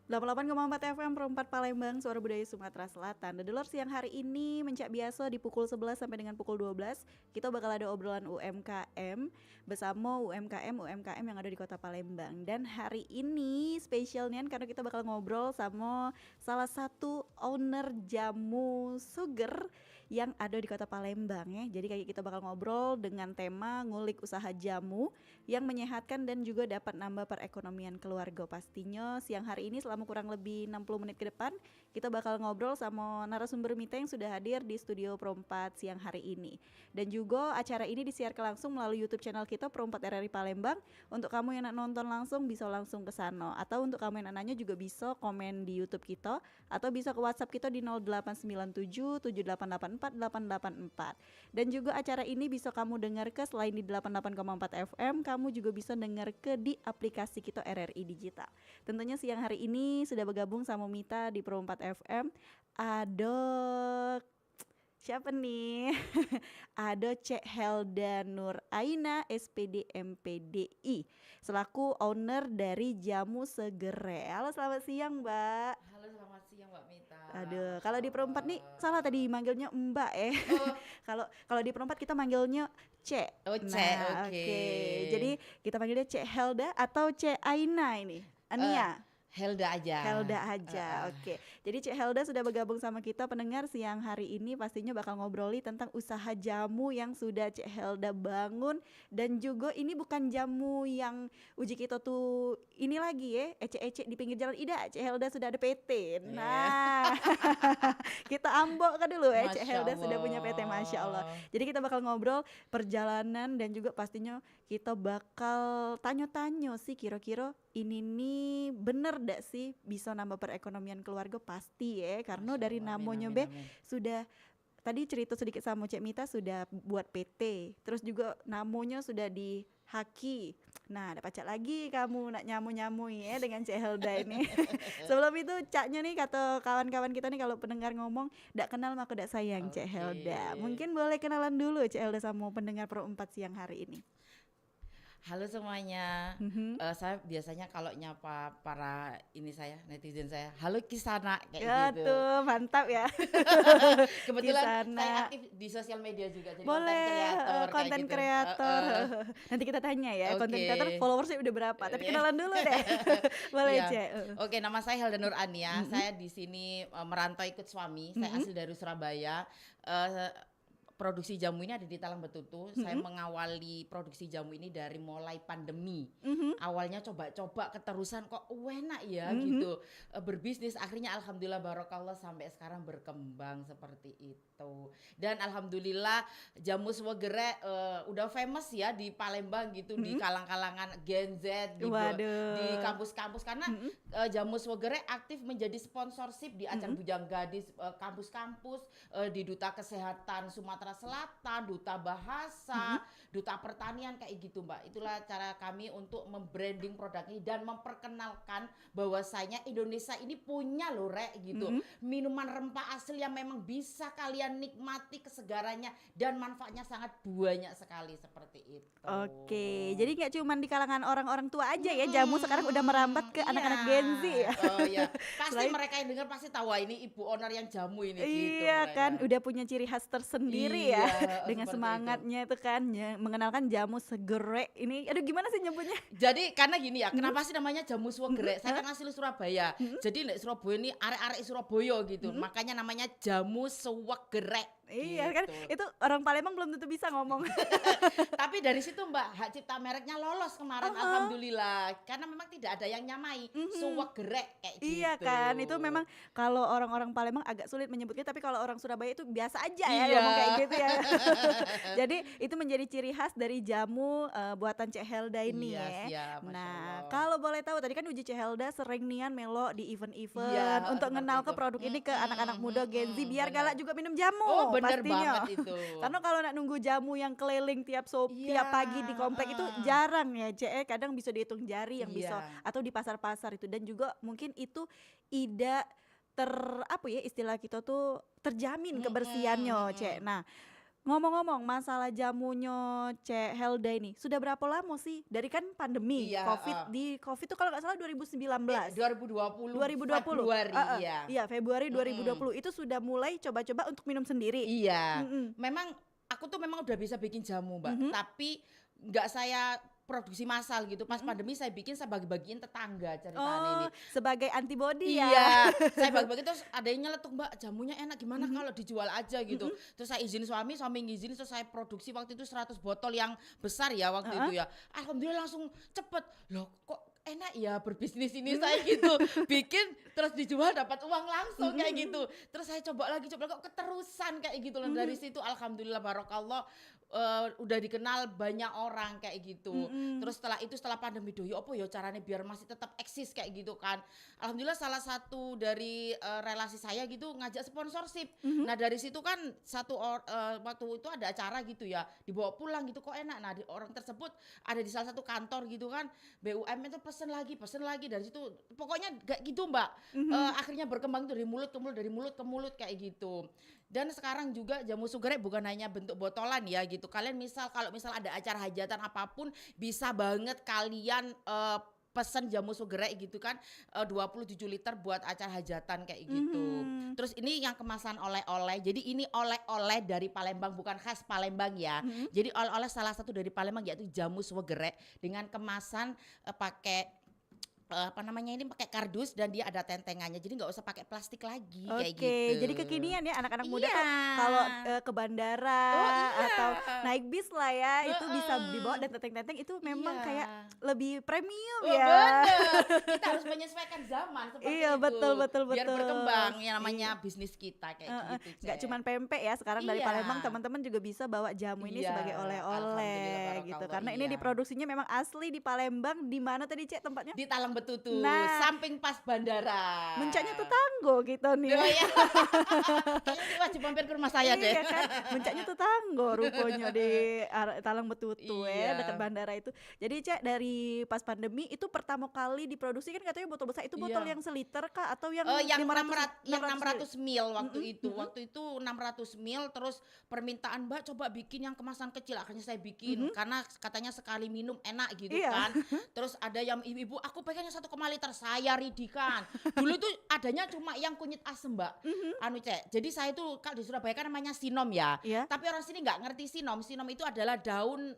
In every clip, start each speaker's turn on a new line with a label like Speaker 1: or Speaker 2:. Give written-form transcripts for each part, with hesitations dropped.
Speaker 1: 88,4 FM Perempat Palembang, Suara Budaya Sumatera Selatan. Dedulur, siang hari ini mencak biasa di pukul 11 sampai dengan pukul 12 kita bakal ada obrolan UMKM bersama UMKM yang ada di Kota Palembang. Dan hari ini spesial nih karena kita bakal ngobrol sama salah satu owner jamu sugar yang ada di Kota Palembang ya. Jadi kayak kita bakal ngobrol dengan tema ngulik usaha jamu yang menyehatkan dan juga dapat nambah perekonomian keluarga. Pastinya siang hari ini selama kurang lebih 60 menit ke depan kita bakal ngobrol sama narasumber Mita yang sudah hadir di studio Pro4 siang hari ini. Dan juga acara ini disiarkan langsung melalui YouTube channel kita Pro4 RRI Palembang. Untuk kamu yang nak nonton langsung bisa langsung ke sana, atau untuk kamu yang nanya juga bisa komen di YouTube kita atau bisa ke WhatsApp kita di 0897 7884 884. Dan juga acara ini bisa kamu dengar ke selain di 88,4 FM, kamu juga bisa dengar ke di aplikasi kita RRI Digital. Tentunya siang hari ini sudah bergabung sama Mita di Pro4 FM. Ada siapa nih? Ada Cek Helda Nur Aina SPD MPDI selaku owner dari Jamu Segere. Halo, selamat siang, Mbak.
Speaker 2: Halo, selamat siang Mbak Mita.
Speaker 1: Aduh, kalau di Perempat nih salah tadi manggilnya Mbak
Speaker 2: Oh,
Speaker 1: Kalau di Perempat kita manggilnya Cek.
Speaker 2: oh Cek,
Speaker 1: Nah,
Speaker 2: oke.
Speaker 1: oke. Jadi kita panggilnya Cek Helda atau Cek Aina ini?
Speaker 2: Eh,
Speaker 1: Ania.
Speaker 2: Helda aja.
Speaker 1: Helda aja,
Speaker 2: Eh,
Speaker 1: oke. Jadi Cik Helda sudah bergabung sama kita pendengar siang hari ini, pastinya bakal ngobroli tentang usaha jamu yang sudah Cik Helda bangun. Dan juga ini bukan jamu yang uji kita tuh ini lagi ya, ecek-ecek di pinggir jalan. Ida, Cik Helda sudah ada PT. Nah, kita ambok kan dulu ya, Cik
Speaker 2: Masya
Speaker 1: Helda sudah punya PT, Masya Allah.
Speaker 2: Allah.
Speaker 1: Jadi kita bakal ngobrol perjalanan dan juga pastinya kita bakal tanya-tanya sih kira-kira ini nih bener gak sih bisa nambah perekonomian keluarga, pasti ya, karena
Speaker 2: Masya
Speaker 1: dari
Speaker 2: Allah, amin,
Speaker 1: namanya
Speaker 2: amin,
Speaker 1: be
Speaker 2: amin.
Speaker 1: sudah tadi cerita sedikit sama Cek Mita sudah buat PT, terus juga namanya sudah di Haki. Nah, ada pacak lagi kamu nak nyamu-nyamu ya dengan Cek Helda ini. Sebelum itu caknya nih kata kawan-kawan kita nih kalau pendengar ngomong dak kenal maka dak sayang Cek Helda.
Speaker 2: Oke.
Speaker 1: Mungkin boleh kenalan dulu Cek Helda sama pendengar Pro 4 siang hari ini.
Speaker 2: Halo semuanya.
Speaker 1: Mhm.
Speaker 2: Saya biasanya kalau nyapa para netizen saya, halo Kisana kayak
Speaker 1: Ya
Speaker 2: gitu.
Speaker 1: tuh, mantap ya.
Speaker 2: Kebetulan
Speaker 1: Kisana.
Speaker 2: saya aktif di sosial media juga, jadi
Speaker 1: Boleh,
Speaker 2: konten kreator kayak
Speaker 1: konten
Speaker 2: gitu.
Speaker 1: kreator. Nanti kita tanya ya, konten
Speaker 2: Oke.
Speaker 1: kreator followersnya udah berapa. Tapi kenalan dulu deh. Boleh,
Speaker 2: Iya.
Speaker 1: Cek.
Speaker 2: Oke, nama saya Helda Nur Ania. Saya di sini merantau ikut suami. Saya asli dari Surabaya. Eh, Produksi jamu ini ada di Talang Betutu. Saya mengawali produksi jamu ini dari mulai pandemi. Awalnya coba-coba, keterusan kok enak ya gitu. Berbisnis, akhirnya alhamdulillah barokallah sampai sekarang berkembang seperti itu. Dan alhamdulillah jamu Swegere udah famous ya di Palembang gitu, di kalang-kalangan Gen Z gitu.
Speaker 1: Waduh.
Speaker 2: Di kampus-kampus karena jamu Swegere aktif menjadi sponsorship di ajang Bujang Gadis, kampus-kampus, di Duta Kesehatan Sumatera Selatan, Duta Bahasa, Duta Pertanian kayak gitu Mbak. Itulah cara kami untuk membranding produk ini dan memperkenalkan bahwasanya Indonesia ini punya loh Rek gitu. Minuman rempah asli yang memang bisa kalian nikmati kesegarannya dan manfaatnya sangat banyak sekali seperti itu.
Speaker 1: Oke, jadi nggak cuma di kalangan orang-orang tua aja ya, jamu sekarang udah merambat ke anak-anak Gen Z ya.
Speaker 2: Oh iya, pasti
Speaker 1: Selain-
Speaker 2: mereka yang dengar pasti tahu wah ini ibu owner yang jamu ini gitu
Speaker 1: Iya
Speaker 2: mereka.
Speaker 1: kan, udah punya ciri khas tersendiri
Speaker 2: Iya,
Speaker 1: ya, dengan
Speaker 2: seperti
Speaker 1: semangatnya itu kan, ya, mengenalkan jamu segere ini. Aduh, gimana sih nyebutnya?
Speaker 2: Jadi karena gini ya, kenapa sih namanya jamu Swegere? Saya kan asli Surabaya. Jadi di Surabaya ini arek-arek Surabaya gitu. Makanya namanya jamu Swegere.
Speaker 1: Iya kan,
Speaker 2: Gitu.
Speaker 1: itu orang Palembang belum tentu bisa ngomong.
Speaker 2: Tapi dari situ Mbak, hak cipta mereknya lolos kemarin alhamdulillah. Karena memang tidak ada yang nyamai Swegere kayak gitu.
Speaker 1: Iya kan, itu memang kalau orang-orang Palembang agak sulit menyebutnya, tapi kalau orang Surabaya itu biasa aja ya
Speaker 2: Iya.
Speaker 1: ngomong kayak gitu ya. Jadi itu menjadi ciri khas dari jamu buatan Cek Helda ini
Speaker 2: Iya,
Speaker 1: ya.
Speaker 2: siap, Masya
Speaker 1: Nah,
Speaker 2: Allah.
Speaker 1: kalau boleh tahu tadi kan Uji Cek Helda sering nian melo di event-event
Speaker 2: Iya,
Speaker 1: untuk
Speaker 2: seperti
Speaker 1: ngenal ke
Speaker 2: itu.
Speaker 1: produk ini ke anak-anak muda Gen Z biar
Speaker 2: Benar.
Speaker 1: galak juga minum jamu.
Speaker 2: Oh, bener
Speaker 1: pastinya.
Speaker 2: banget itu.
Speaker 1: Karena kalau nak nunggu jamu yang keliling tiap
Speaker 2: Iya,
Speaker 1: tiap pagi di komplek itu jarang ya, Cek. Kadang bisa dihitung jari yang bisa
Speaker 2: Iya.
Speaker 1: atau di pasar-pasar itu, dan juga mungkin itu tidak apa ya istilah kita tuh terjamin kebersihannya, Cek. Nah, Ngomong-ngomong masalah jamunya Cek Helda ini, sudah berapa lama sih? Dari kan pandemi,
Speaker 2: Iya,
Speaker 1: Covid tuh kalau nggak salah 2019.
Speaker 2: 2020
Speaker 1: 2020.
Speaker 2: Februari,
Speaker 1: Heeh.
Speaker 2: iya.
Speaker 1: Iya, Februari
Speaker 2: Mm-mm.
Speaker 1: 2020 itu sudah mulai coba-coba untuk minum sendiri.
Speaker 2: Iya,
Speaker 1: Mm-mm.
Speaker 2: memang aku tuh memang udah bisa bikin jamu, Mbak.
Speaker 1: Mhm.
Speaker 2: Tapi nggak saya produksi massal gitu. Pas
Speaker 1: Mhm.
Speaker 2: pandemi saya bikin, saya bagi-bagiin tetangga ceritanya
Speaker 1: Oh,
Speaker 2: ini.
Speaker 1: sebagai antibody ya.
Speaker 2: Iya, saya bagi-bagi terus ada yang nyeletuk, Mbak, jamunya enak gimana
Speaker 1: Mhm.
Speaker 2: kalau dijual aja gitu.
Speaker 1: Mhm.
Speaker 2: Terus saya izin suami ngizin, terus saya produksi waktu itu 100 botol yang besar ya waktu
Speaker 1: Heeh.
Speaker 2: itu ya. Alhamdulillah langsung cepet. Loh kok enak ya berbisnis ini saya gitu. Bikin terus dijual dapat uang langsung kayak gitu. Terus saya coba lagi kok keterusan kayak gitu loh. Dari situ alhamdulillah barokallah udah dikenal banyak orang kayak gitu.
Speaker 1: Mhm.
Speaker 2: Terus setelah pandemi doyo apa ya caranya biar masih tetap eksis kayak gitu kan. Alhamdulillah salah satu dari relasi saya gitu ngajak sponsorship.
Speaker 1: Mhm.
Speaker 2: Nah dari situ kan waktu itu ada acara gitu ya, dibawa pulang gitu kok enak. Nah orang tersebut ada di salah satu kantor gitu kan, BUMN itu pesen lagi dari situ. Pokoknya gak gitu Mbak.
Speaker 1: Mhm.
Speaker 2: Akhirnya berkembang tuh dari mulut ke mulut kayak gitu. Dan sekarang juga jamu sugerek bukan hanya bentuk botolan ya gitu. Kalian kalau misal ada acara hajatan apapun bisa banget kalian pesen jamu sugerek gitu kan 27 liter buat acara hajatan kayak gitu.
Speaker 1: Mhm.
Speaker 2: Terus ini yang kemasan oleh-oleh. Jadi ini oleh-oleh dari Palembang bukan khas Palembang ya.
Speaker 1: Mhm.
Speaker 2: Jadi oleh-oleh salah satu dari Palembang yaitu jamu sugerek dengan kemasan pakai ini pakai kardus dan dia ada tentengannya. Jadi nggak usah pakai plastik lagi kayak
Speaker 1: Oke,
Speaker 2: gitu.
Speaker 1: jadi kekinian ya anak-anak muda
Speaker 2: Iya.
Speaker 1: kalau ke bandara
Speaker 2: Oh, iya.
Speaker 1: atau naik bis lah ya, itu bisa
Speaker 2: Heeh.
Speaker 1: dibawa dan tenteng-tenteng itu memang
Speaker 2: Iya.
Speaker 1: kayak lebih premium
Speaker 2: Oh,
Speaker 1: ya.
Speaker 2: bener. Kita harus menyesuaikan zaman seperti
Speaker 1: Iya,
Speaker 2: itu.
Speaker 1: betul.
Speaker 2: Biar berkembang yang namanya
Speaker 1: Iya.
Speaker 2: bisnis kita kayak
Speaker 1: Heeh,
Speaker 2: gitu.
Speaker 1: nggak
Speaker 2: Cek.
Speaker 1: cuman pempek ya, sekarang dari
Speaker 2: Iya.
Speaker 1: Palembang teman-teman juga bisa bawa jamu ini
Speaker 2: Iya,
Speaker 1: sebagai
Speaker 2: alhamdulillah,
Speaker 1: oleh-oleh gitu.
Speaker 2: barakallah,
Speaker 1: Karena ini
Speaker 2: iya.
Speaker 1: diproduksinya memang asli di Palembang. Di mana tadi Cek tempatnya?
Speaker 2: Di Talang Betutu,
Speaker 1: Nah.
Speaker 2: samping pas bandara.
Speaker 1: Mencaknya tetanggo kita nih.
Speaker 2: Oh, iya. Kayaknya wajib mampir ke rumah saya deh.
Speaker 1: Iya kan, mencaknya tetanggo rupanya di Talang Betutu ya,
Speaker 2: Iya.
Speaker 1: dekat bandara itu. Jadi Cek dari pas pandemi itu pertama kali diproduksi kan katanya botol besar itu botol
Speaker 2: Iya.
Speaker 1: yang seliter kah atau yang
Speaker 2: Yang
Speaker 1: 500
Speaker 2: 600 mil waktu
Speaker 1: Mm-mm,
Speaker 2: itu.
Speaker 1: mm-mm.
Speaker 2: Waktu itu 600 mil terus permintaan Mbak coba bikin yang kemasan kecil. Akhirnya saya bikin karena katanya sekali minum enak gitu
Speaker 1: Iya.
Speaker 2: kan. Terus ada yang ibu-ibu aku pengennya 1,5 liter, saya ridikan. Dulu tuh adanya cuma yang kunyit asem Mbak. Anu Cek. Jadi saya tuh kalau di Surabaya kan namanya sinom ya.
Speaker 1: Iya.
Speaker 2: Tapi orang sini nggak ngerti sinom. Sinom itu adalah daun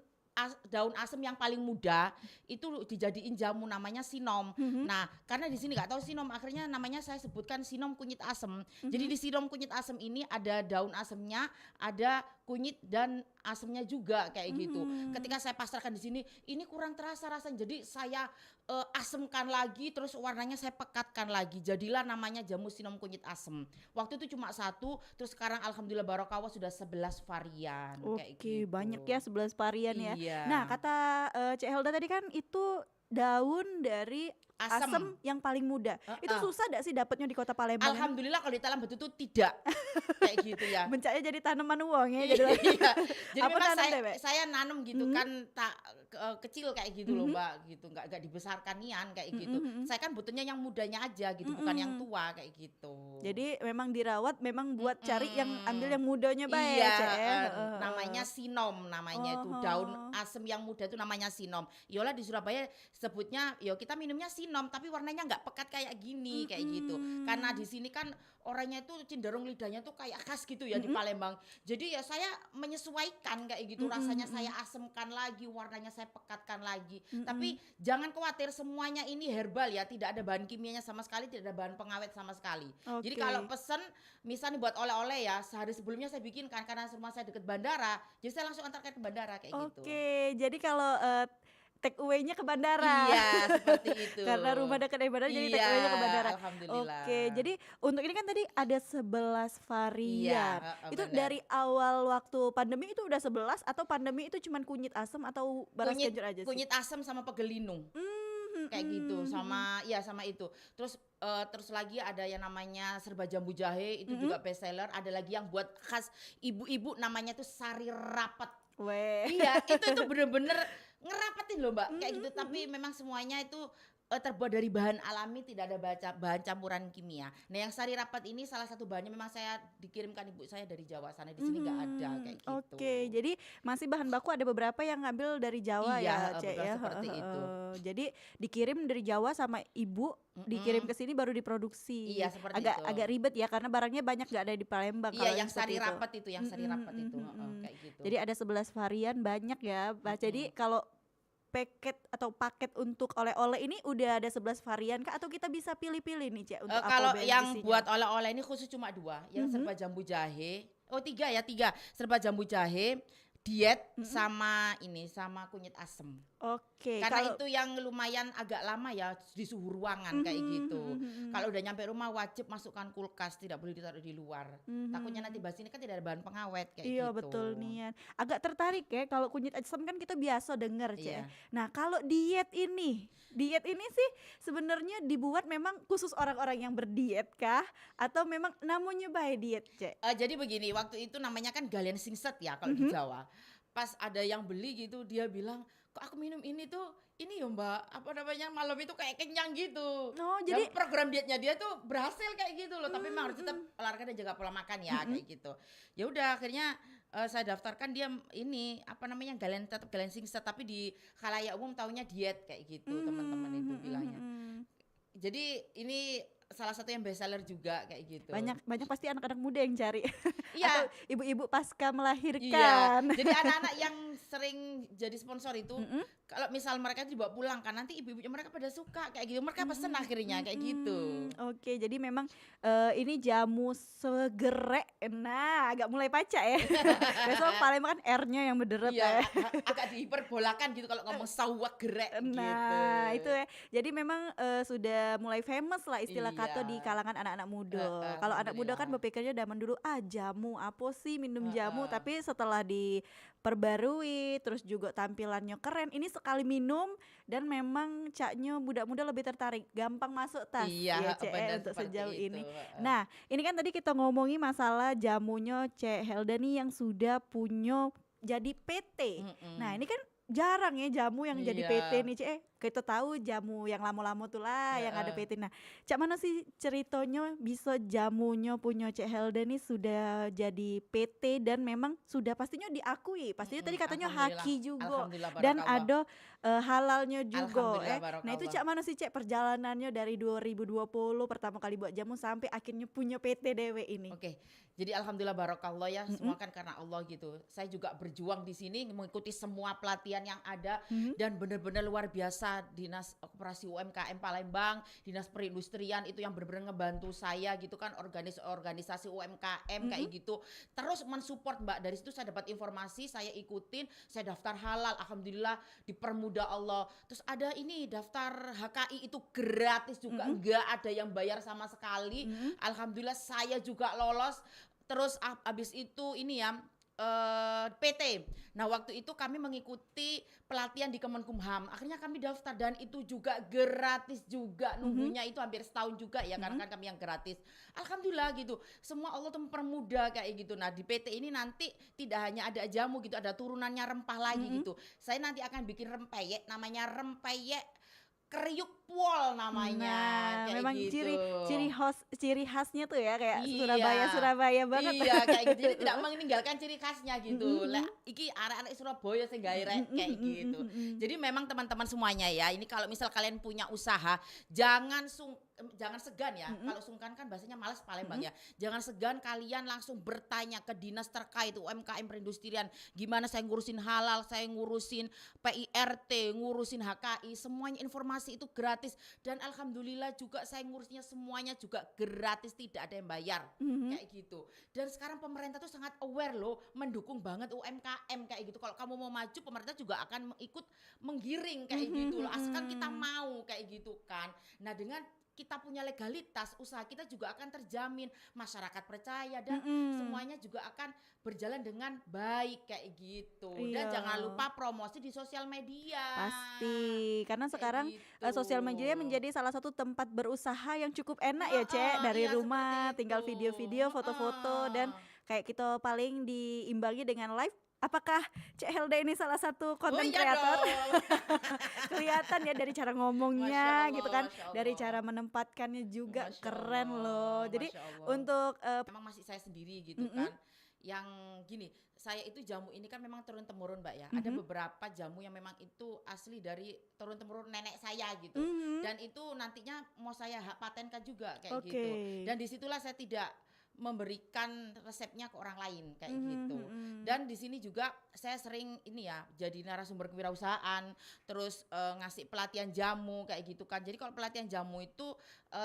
Speaker 2: asem yang paling muda itu dijadiin jamu namanya sinom. Nah, karena di sini nggak tahu sinom, akhirnya namanya saya sebutkan sinom kunyit asem. Jadi di sinom kunyit asem ini ada daun asemnya, ada kunyit dan asemnya juga kayak gitu. Ketika saya pasarkan di sini, ini kurang terasa rasanya. Jadi saya asemkan lagi, terus warnanya saya pekatkan lagi. Jadilah namanya jamu sinom kunyit asem. Waktu itu cuma 1, terus sekarang alhamdulillah barokallah sudah 11 varian kayak
Speaker 1: Oke,
Speaker 2: gitu.
Speaker 1: banyak ya 11 varian ya.
Speaker 2: Iya.
Speaker 1: Nah, kata Cek Helda tadi kan itu daun dari asem yang paling muda. Itu susah gak sih dapatnya di kota Palembang?
Speaker 2: Alhamdulillah kalau di Talang Betutu tidak kayak gitu ya.
Speaker 1: Bencaknya jadi tanaman uang ya.
Speaker 2: Iya. Jadi
Speaker 1: Apa
Speaker 2: memang
Speaker 1: nanam deh, Mbak?
Speaker 2: saya nanam gitu kan kecil kayak gitu loh Mbak gitu, nggak dibesarkan nian kayak gitu. Saya kan butuhnya yang mudanya aja gitu, bukan yang tua kayak gitu.
Speaker 1: Jadi memang dirawat memang buat cari yang ambil yang mudanya baik.
Speaker 2: Iya,
Speaker 1: Cek, ya.
Speaker 2: namanya sinom namanya itu daun asem yang muda itu namanya sinom. Yola di Surabaya sebutnya yo kita minumnya sinom tapi warnanya nggak pekat kayak gini kayak gitu. Karena di sini kan orangnya itu cenderung lidahnya tuh kayak khas gitu ya di Palembang. Jadi ya saya menyesuaikan kayak gitu, rasanya saya asemkan lagi, warnanya saya pekatkan lagi. Tapi jangan khawatir semuanya ini herbal ya, tidak ada bahan kimianya sama sekali, tidak ada bahan pengawet sama sekali. Jadi
Speaker 1: Oke.
Speaker 2: kalau pesen misalnya buat oleh-oleh ya, sehari sebelumnya saya bikin kan karena rumah saya deket bandara, jadi saya langsung antarkan ke bandara kayak gitu.
Speaker 1: Oke, jadi kalau take away-nya ke bandara.
Speaker 2: Iya, seperti itu.
Speaker 1: Karena rumah dekat dari bandara jadi
Speaker 2: Iya,
Speaker 1: take away-nya ke bandara.
Speaker 2: alhamdulillah.
Speaker 1: Oke, jadi untuk ini kan tadi ada 11 varian.
Speaker 2: Iya,
Speaker 1: Itu
Speaker 2: benar.
Speaker 1: dari awal waktu pandemi itu udah 11 atau pandemi itu cuman kunyit asem atau baras kencur aja sih?
Speaker 2: Kunyit asam sama pegelinung. Kayak gitu sama itu. Terus lagi ada yang namanya serba jambu jahe itu juga best seller. Ada lagi yang buat khas ibu-ibu namanya tuh sari rapat.
Speaker 1: Weh.
Speaker 2: Iya, itu bener-bener ngerapetin loh Mbak kayak gitu. Tapi memang semuanya itu terbuat dari bahan alami, tidak ada bahan campuran kimia. Nah yang sari rapat ini salah satu bahannya memang saya dikirimkan ibu saya dari Jawa sana, di sini nggak ada kayak gitu.
Speaker 1: Oke, jadi masih bahan baku ada beberapa yang ngambil dari Jawa
Speaker 2: Iya,
Speaker 1: ya, Cek
Speaker 2: betul
Speaker 1: ya.
Speaker 2: seperti itu.
Speaker 1: Jadi dikirim dari Jawa sama ibu, dikirim
Speaker 2: Mhm.
Speaker 1: ke sini baru diproduksi.
Speaker 2: Iya seperti
Speaker 1: Agak
Speaker 2: itu.
Speaker 1: agak ribet ya karena barangnya banyak nggak ada di Palembang
Speaker 2: Iya
Speaker 1: kalau yang
Speaker 2: yang sari
Speaker 1: seperti itu.
Speaker 2: rapet itu, yang sari rapet itu, heeh,
Speaker 1: Mhm.
Speaker 2: kayak gitu.
Speaker 1: Jadi ada 11 varian banyak ya. Jadi
Speaker 2: Mhm.
Speaker 1: kalau paket untuk oleh-oleh ini udah ada 11 varian kah atau kita bisa pilih-pilih nih, Cek, untuk
Speaker 2: Kalau
Speaker 1: Apobe yang
Speaker 2: yang
Speaker 1: isinya?
Speaker 2: buat oleh-oleh ini khusus cuma 2, yang
Speaker 1: Mhm,
Speaker 2: serba jambu jahe, oh 3 ya, 3, serba jambu jahe, diet,
Speaker 1: mhm.
Speaker 2: sama ini, sama kunyit asem.
Speaker 1: Oke,
Speaker 2: Karena
Speaker 1: kalau
Speaker 2: itu yang lumayan agak lama ya di suhu ruangan kayak
Speaker 1: mhm,
Speaker 2: gitu.
Speaker 1: mhm, mhm.
Speaker 2: Kalau udah nyampe rumah wajib masukkan kulkas, tidak boleh ditaruh di luar. Takutnya nanti
Speaker 1: Mhm.
Speaker 2: bahas ini kan tidak ada bahan pengawet kayak
Speaker 1: Iya betul
Speaker 2: gitu.
Speaker 1: nian. Agak tertarik ya kalau kunyit asam kan kita biasa denger, Cek.
Speaker 2: Iya.
Speaker 1: Nah, kalau diet ini sih sebenarnya dibuat memang khusus orang-orang yang berdiet kah atau memang namanya bae diet, Cek?
Speaker 2: Jadi begini, waktu itu namanya kan Galen Singset ya kalau di
Speaker 1: Mhm.
Speaker 2: Jawa. Pas ada yang beli gitu, dia bilang, "Kok aku minum ini tuh, ini ya Mbak, apa namanya, malam itu kayak kenyang gitu."
Speaker 1: Oh,
Speaker 2: Dan
Speaker 1: jadi
Speaker 2: program dietnya dia tuh berhasil kayak gitu loh, tapi memang harus tetap
Speaker 1: mhm,
Speaker 2: olahraga dan jaga pola makan ya,
Speaker 1: mhm.
Speaker 2: kayak gitu. Ya udah akhirnya, saya daftarkan dia ini, apa namanya, tetap Galen Singset, tapi di khalayak umum taunya diet kayak gitu, teman-teman
Speaker 1: Mmm,
Speaker 2: itu
Speaker 1: mhm,
Speaker 2: bilangnya.
Speaker 1: mhm.
Speaker 2: Jadi ini salah satu yang best seller juga kayak gitu.
Speaker 1: Banyak banyak pasti anak-anak muda yang cari atau
Speaker 2: Iya.
Speaker 1: ibu-ibu pasca
Speaker 2: Iya,
Speaker 1: melahirkan.
Speaker 2: jadi anak-anak yang sering jadi sponsor itu,
Speaker 1: Mhm,
Speaker 2: kalau misal mereka dibawa pulang kan, nanti ibu-ibunya mereka pada suka kayak gitu, mereka pesen
Speaker 1: mhm,
Speaker 2: akhirnya kayak gitu.
Speaker 1: oke, jadi memang, ini jamu segerek, nah agak mulai pacak ya. Besok Palembang kan R-nya yang berderet
Speaker 2: Iya,
Speaker 1: ya.
Speaker 2: agak dihiperbolakan gitu kalau ngomong sawak gerek gitu.
Speaker 1: Nah, itu ya. Jadi memang, sudah mulai famous lah istilah
Speaker 2: Iya,
Speaker 1: kato di kalangan anak-anak muda. Kalau anak muda kan
Speaker 2: alhamdulillah,
Speaker 1: berpikirnya zaman dulu, "Ah, jamu, apa sih minum jamu?"
Speaker 2: heeh.
Speaker 1: Tapi setelah diperbarui, terus juga tampilannya keren, ini sekali minum dan memang Caknya muda-muda lebih tertarik, gampang masuk tas
Speaker 2: Iya,
Speaker 1: ya,
Speaker 2: heeh,
Speaker 1: Cek, ya,
Speaker 2: bener
Speaker 1: untuk
Speaker 2: seperti
Speaker 1: sejauh
Speaker 2: itu,
Speaker 1: ini.
Speaker 2: heeh.
Speaker 1: Nah, ini kan tadi kita ngomongin masalah jamunya Cek Helda nih yang sudah punya jadi PT. Nah,
Speaker 2: Mhm,
Speaker 1: ini kan jarang ya jamu yang jadi PT
Speaker 2: iya,
Speaker 1: nih, Cek, kita tahu jamu yang lamo-lamo tuh lah yang ada
Speaker 2: heeh.
Speaker 1: PT. Nah, Cak mana sih ceritanya bisa jamunya punya Cek Helda nih sudah jadi PT dan memang sudah pastinya diakui. Pastinya tadi katanya
Speaker 2: Alhamdulillah,
Speaker 1: haki juga
Speaker 2: alhamdulillah
Speaker 1: dan
Speaker 2: barakallah,
Speaker 1: ada halalnya juga
Speaker 2: alhamdulillah
Speaker 1: Nah, itu
Speaker 2: barakallah.
Speaker 1: Cak mana sih Cek perjalanannya dari 2020 pertama kali buat jamu sampai akhirnya punya PT dewe ini?
Speaker 2: Oke, jadi alhamdulillah barokallah ya,
Speaker 1: Mhm,
Speaker 2: semua kan karena Allah gitu. Saya juga berjuang di sini mengikuti semua pelatihan yang ada
Speaker 1: mhm,
Speaker 2: dan benar-benar luar biasa Dinas Koperasi UMKM Palembang, Dinas Perindustrian itu yang benar-benar ngebantu saya gitu kan, organisasi UMKM kayak
Speaker 1: mhm,
Speaker 2: gitu. Terus mensupport Mbak, dari situ saya dapat informasi, saya ikutin, saya daftar halal, alhamdulillah dipermudah Allah. Terus ada ini daftar HKI itu gratis juga,
Speaker 1: mhm,
Speaker 2: enggak ada yang bayar sama sekali.
Speaker 1: mhm,
Speaker 2: Alhamdulillah saya juga lolos. Terus abis itu ini ya, PT. Nah waktu itu kami mengikuti pelatihan di Kemenkumham. Akhirnya kami daftar dan itu juga gratis juga.
Speaker 1: mhm,
Speaker 2: Nunggunya itu hampir setahun juga ya karena
Speaker 1: mhm,
Speaker 2: kan kami yang gratis. Alhamdulillah gitu. Semua Allah tuh mempermudah kayak gitu. Nah di PT ini nanti tidak hanya ada jamu gitu, ada turunannya rempah lagi
Speaker 1: mhm.
Speaker 2: gitu. Saya nanti akan bikin rempeyek, namanya rempeyek kriuk pol namanya,
Speaker 1: Nah,
Speaker 2: kayak
Speaker 1: memang
Speaker 2: gitu.
Speaker 1: ciri khasnya tuh ya kayak
Speaker 2: Iya,
Speaker 1: Surabaya banget.
Speaker 2: iya kayak gitu. Jadi tidak meninggalkan ciri khasnya
Speaker 1: Mhm,
Speaker 2: gitu. Lek
Speaker 1: mhm.
Speaker 2: iki arek-arek Surabaya sing gawe
Speaker 1: Mhm,
Speaker 2: rek kayak
Speaker 1: mhm,
Speaker 2: gitu.
Speaker 1: mhm, mhm.
Speaker 2: Jadi memang teman-teman semuanya ya, ini kalau misal kalian punya usaha, jangan segan ya.
Speaker 1: Mhm,
Speaker 2: Kalau sungkan kan bahasanya malas Palembang
Speaker 1: mhm,
Speaker 2: ya. Jangan segan kalian langsung bertanya ke dinas terkait UMKM perindustrian, gimana saya ngurusin halal, saya ngurusin PIRT, ngurusin HKI, semuanya informasi itu gratis. Dan alhamdulillah juga saya ngurusnya semuanya juga gratis, tidak ada yang bayar
Speaker 1: mhm,
Speaker 2: kayak gitu. Dan sekarang pemerintah tuh sangat aware loh, mendukung banget UMKM kayak gitu. Kalau kamu mau maju, pemerintah juga akan ikut menggiring kayak
Speaker 1: mhm,
Speaker 2: gitu loh, asalkan kita
Speaker 1: mhm.
Speaker 2: mau kayak gitu kan. Nah dengan kita punya legalitas, usaha kita juga akan terjamin, masyarakat percaya dan
Speaker 1: Mhm.
Speaker 2: semuanya juga akan berjalan dengan baik kayak gitu. Dan
Speaker 1: Iya.
Speaker 2: jangan lupa promosi di sosial media.
Speaker 1: Pasti, karena
Speaker 2: Kayak
Speaker 1: sekarang,
Speaker 2: gitu.
Speaker 1: sosial media menjadi salah satu tempat berusaha yang cukup enak ya, Cek,
Speaker 2: Heeh,
Speaker 1: dari
Speaker 2: iya seperti
Speaker 1: rumah
Speaker 2: itu.
Speaker 1: tinggal video-video, foto-foto dan
Speaker 2: Heeh.
Speaker 1: kayak kita paling diimbangi dengan live. Apakah Cek Helda ini salah satu
Speaker 2: Oh
Speaker 1: konten
Speaker 2: iya
Speaker 1: kreator?
Speaker 2: dong.
Speaker 1: Kelihatan ya dari cara
Speaker 2: Masya
Speaker 1: ngomongnya gitu
Speaker 2: Allah,
Speaker 1: kan,
Speaker 2: Masya
Speaker 1: dari
Speaker 2: Allah.
Speaker 1: cara menempatkannya juga
Speaker 2: Masya
Speaker 1: keren
Speaker 2: Allah,
Speaker 1: loh. Jadi
Speaker 2: Masya Allah.
Speaker 1: untuk,
Speaker 2: Emang masih saya sendiri gitu
Speaker 1: mhm,
Speaker 2: kan. yang gini, saya itu jamu ini kan memang turun temurun Mbak ya. Ada beberapa jamu yang memang itu asli dari turun temurun nenek saya gitu. Dan itu nantinya mau saya hak patenkan juga kayak
Speaker 1: Oke.
Speaker 2: gitu. Dan disitulah saya tidak memberikan resepnya ke orang lain kayak gitu. Dan di sini juga saya sering ini ya jadi narasumber kewirausahaan, terus ngasih pelatihan jamu kayak gitu kan. Jadi kalau pelatihan jamu itu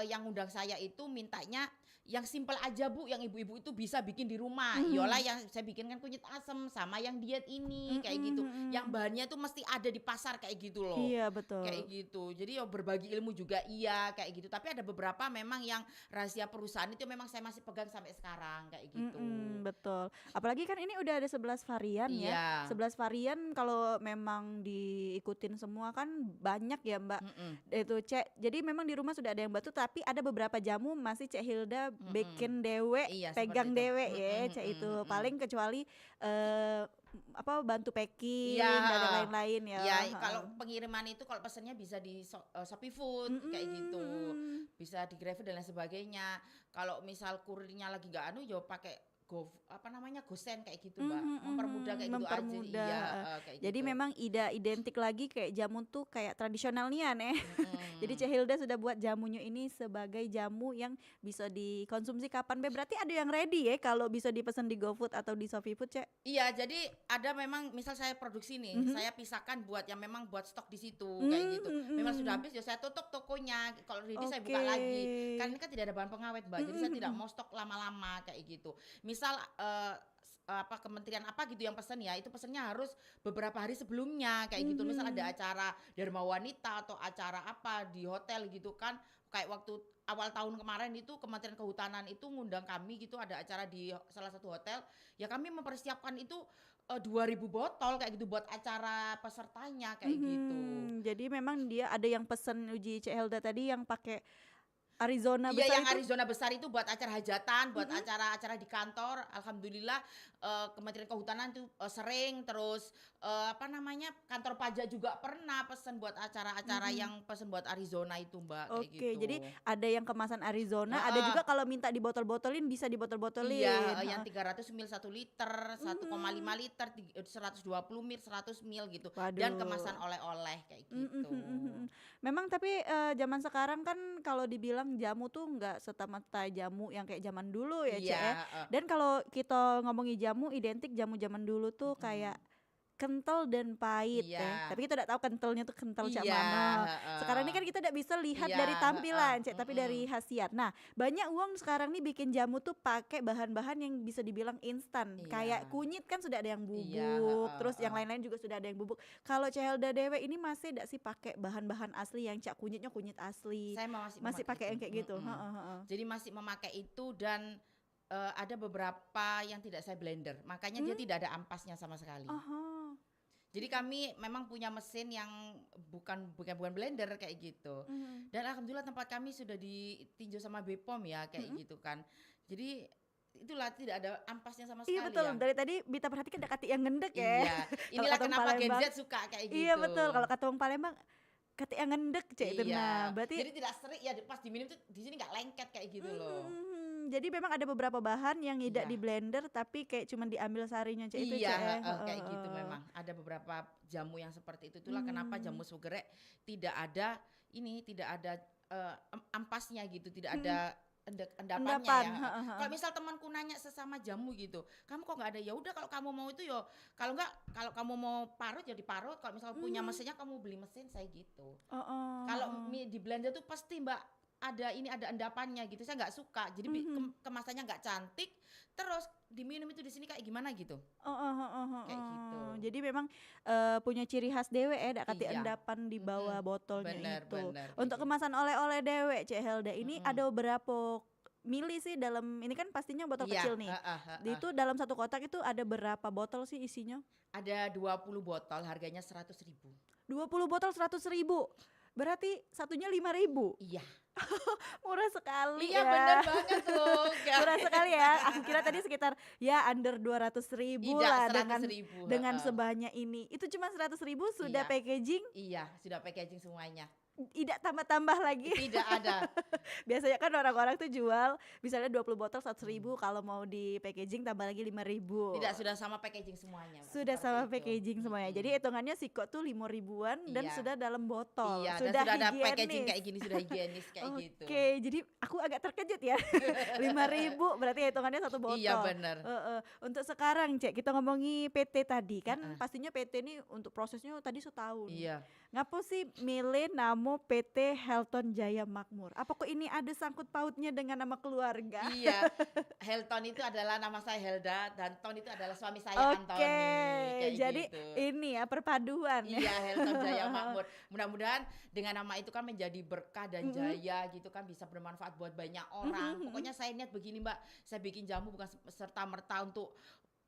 Speaker 2: yang undang saya itu mintanya yang simpel aja Bu, yang ibu-ibu itu bisa bikin di rumah. Iyalah yang saya bikin kan kunyit asem sama yang diet ini kayak gitu. Yang bahannya tuh mesti ada di pasar kayak gitu loh.
Speaker 1: Iya betul.
Speaker 2: Kayak gitu. Jadi ya berbagi ilmu juga iya kayak gitu. Tapi ada beberapa memang yang rahasia perusahaan itu memang saya masih pegang sampai sekarang kayak gitu.
Speaker 1: Betul. Apalagi kan ini udah ada 11 varian ya.
Speaker 2: Iya.
Speaker 1: 11 varian kalau memang diikutin semua kan banyak ya Mbak. Itu Cek. Jadi memang di rumah sudah ada yang batu tapi ada beberapa jamu masih Cek Hilda bikin dewe,
Speaker 2: Iya,
Speaker 1: pegang
Speaker 2: seperti itu.
Speaker 1: dewe ya Cek itu. Paling kecuali bantu packing
Speaker 2: Iya,
Speaker 1: dan yang lain-lain ya.
Speaker 2: Iya, kalau pengiriman itu kalau pesannya bisa di Shopee Food kayak gitu. Bisa di GrabFood dan lain sebagainya. Kalau misal kurirnya lagi nggak anu ya pakai GoSend kayak gitu Mbak. Mempermudah kayak gitu aja. Iya, kayak
Speaker 1: Jadi
Speaker 2: gitu.
Speaker 1: memang identik lagi kayak jamu tuh kayak tradisionalnya nih. Jadi Ceh Hilda sudah buat jamunya ini sebagai jamu yang bisa dikonsumsi kapan be. Berarti ada yang ready ya kalau bisa dipesan di GoFood atau di Shopee Food Cek?
Speaker 2: Iya, jadi ada memang misal saya produksi nih, saya pisahkan buat yang memang buat stok di situ kayak gitu. Memang sudah habis ya saya tutup tokonya. Kalau ready saya buka lagi. Kan ini kan tidak ada bahan pengawet, Mbak. Jadi saya tidak mau stok lama-lama kayak gitu. Misal kementerian apa gitu yang pesen ya, itu pesennya harus beberapa hari sebelumnya kayak gitu. Misal ada acara Dharma Wanita atau acara apa di hotel gitu kan. Kayak waktu awal tahun kemarin itu Kementerian Kehutanan itu ngundang kami gitu, ada acara di salah satu hotel. Ya kami mempersiapkan itu 2.000 botol kayak gitu buat acara pesertanya kayak gitu.
Speaker 1: Jadi memang dia ada yang pesen uji Cek Hilda tadi yang pakai Arizona
Speaker 2: Iya,
Speaker 1: besar
Speaker 2: yang
Speaker 1: itu.
Speaker 2: Arizona besar itu buat acara hajatan, buat acara-acara di kantor. Alhamdulillah Kementerian Kehutanan itu sering, terus kantor pajak juga pernah pesen buat acara-acara yang pesen buat Arizona itu Mbak kayak
Speaker 1: Oke,
Speaker 2: gitu.
Speaker 1: jadi ada yang kemasan Arizona, ada juga kalau minta dibotol-botolin bisa dibotol-botolin.
Speaker 2: Iya, yang 300 ml 1 liter, 1,5 liter, 120 ml, 100 ml gitu. Dan
Speaker 1: Waduh.
Speaker 2: kemasan oleh-oleh kayak gitu.
Speaker 1: Memang tapi zaman sekarang kan kalau dibilang jamu tuh nggak semata jamu yang kayak zaman dulu ya Cek
Speaker 2: Iya,
Speaker 1: ya. Dan kalau kita ngomongin jamu identik jamu zaman dulu tuh kayak kental dan pahit
Speaker 2: Iya.
Speaker 1: ya. Tapi kita tidak tahu kentalnya tuh kental cak
Speaker 2: Iya,
Speaker 1: mana.
Speaker 2: heeh.
Speaker 1: Sekarang ini kan kita tidak bisa lihat
Speaker 2: Iya,
Speaker 1: dari tampilan,
Speaker 2: heeh,
Speaker 1: Cek, tapi dari khasiat. Nah, banyak uang sekarang nih bikin jamu tuh pakai bahan-bahan yang bisa dibilang instan.
Speaker 2: Iya.
Speaker 1: Kayak kunyit kan sudah ada yang bubuk,
Speaker 2: Iya, heeh,
Speaker 1: terus yang
Speaker 2: heeh.
Speaker 1: lain-lain juga sudah ada yang bubuk. Kalau Cek Hilda Dewe ini masih tidak sih pakai bahan-bahan asli yang cak kunyitnya kunyit asli.
Speaker 2: Saya
Speaker 1: Masih pakai yang
Speaker 2: itu.
Speaker 1: kayak gitu. Heeh.
Speaker 2: Jadi masih memakai itu dan ada beberapa yang tidak saya blender. Makanya dia tidak ada ampasnya sama sekali.
Speaker 1: Aha.
Speaker 2: Jadi kami memang punya mesin yang bukan blender kayak gitu. Dan alhamdulillah tempat kami sudah ditinjau sama BPOM ya kayak gitu kan. Jadi itulah tidak ada ampasnya sama sekali.
Speaker 1: Iya betul.
Speaker 2: Ya.
Speaker 1: Dari tadi Bita perhatikan ada kati yang ngendek ya.
Speaker 2: Iya. Inilah
Speaker 1: kata
Speaker 2: kenapa Gen
Speaker 1: Palembang,
Speaker 2: Z suka kayak gitu.
Speaker 1: Iya betul. Kalau kata orang Palembang kati yang ngendek Cek itu.
Speaker 2: Iya.
Speaker 1: Nah, berarti
Speaker 2: Jadi tidak serik ya pas diminum tuh di sini nggak lengket kayak gitu loh.
Speaker 1: Jadi memang ada beberapa bahan yang tidak
Speaker 2: Iya.
Speaker 1: di blender tapi kayak cuman diambil sarinya Cek itu
Speaker 2: Iya,
Speaker 1: Cek.
Speaker 2: kayak gitu memang. Ada beberapa jamu yang seperti itu. Itulah kenapa jamu sugerek tidak ada ampasnya gitu, tidak ada endapannya
Speaker 1: Endapan,
Speaker 2: ya.
Speaker 1: heeh.
Speaker 2: Kalau misal temanku nanya sesama jamu gitu, kamu kok nggak ada? Ya udah kalau kamu mau itu yo, kalau kamu mau parut ya diparut. Kalau misal punya mesinnya kamu beli mesin saya gitu. Kalau di blender tuh pasti Mbak ada endapannya gitu. Saya nggak suka. Jadi kemasannya nggak cantik. Terus diminum itu di sini kayak gimana gitu. Kayak gitu.
Speaker 1: Jadi memang punya ciri khas dewe ya, dak kati
Speaker 2: Iya.
Speaker 1: endapan di bawah botolnya
Speaker 2: Bener,
Speaker 1: itu.
Speaker 2: bener, kayak
Speaker 1: Untuk
Speaker 2: gitu.
Speaker 1: kemasan oleh-oleh dewe Cek Helda ini ada berapa mili sih dalam ini kan pastinya botol
Speaker 2: Iya,
Speaker 1: kecil nih. Itu dalam satu kotak itu ada berapa botol sih isinya?
Speaker 2: Ada 20 botol harganya 100.000.
Speaker 1: 20 botol 100.000. Berarti satunya 5.000.
Speaker 2: Iya.
Speaker 1: Murah sekali
Speaker 2: Iya
Speaker 1: ya.
Speaker 2: bener banget loh.
Speaker 1: Murah sekali ya. Aku kira tadi sekitar ya under 200.000
Speaker 2: Tidak,
Speaker 1: lah
Speaker 2: 100.000,
Speaker 1: dengan
Speaker 2: heeh.
Speaker 1: sebanyak ini. Itu cuma 100.000 sudah
Speaker 2: Iya.
Speaker 1: packaging.
Speaker 2: Iya, sudah packaging semuanya.
Speaker 1: tidak tambah-tambah lagi.
Speaker 2: Tidak ada.
Speaker 1: Biasanya kan orang-orang tuh jual misalnya 20 botol 100.000,
Speaker 2: Hmm.
Speaker 1: kalau mau di packaging tambah lagi 5.000.
Speaker 2: Tidak, sudah sama packaging semuanya, Mbak,
Speaker 1: Sudah
Speaker 2: seperti
Speaker 1: sama
Speaker 2: itu.
Speaker 1: packaging semuanya. Jadi
Speaker 2: Mm-mm.
Speaker 1: hitungannya Siko tuh 5.000-an dan
Speaker 2: Iya.
Speaker 1: sudah dalam botol,
Speaker 2: Iya, dan
Speaker 1: sudah
Speaker 2: sudah ada packaging
Speaker 1: higienis.
Speaker 2: kayak gini, sudah higienis kayak gitu.
Speaker 1: Oke, jadi aku agak terkejut ya. 5.000 berarti hitungannya satu botol.
Speaker 2: Iya, bener.
Speaker 1: Untuk sekarang Cek, kita ngomongin PT tadi kan,
Speaker 2: Heeh.
Speaker 1: pastinya PT ini untuk prosesnya tadi setahun.
Speaker 2: Iya.
Speaker 1: Ngapo sih milih nama PT Helton Jaya Makmur? Apa kok ini ada sangkut pautnya dengan nama keluarga?
Speaker 2: Iya, Helton itu adalah nama saya Helda dan Ton itu adalah suami saya Antoni,
Speaker 1: Oke,
Speaker 2: kayak
Speaker 1: jadi
Speaker 2: gitu.
Speaker 1: ini ya perpaduan ya.
Speaker 2: Iya, Helton Jaya Makmur. Mudah-mudahan dengan nama itu kan menjadi berkah dan jaya gitu kan, bisa bermanfaat buat banyak orang. Pokoknya saya niat begini, Mbak, saya bikin jamu bukan serta merta untuk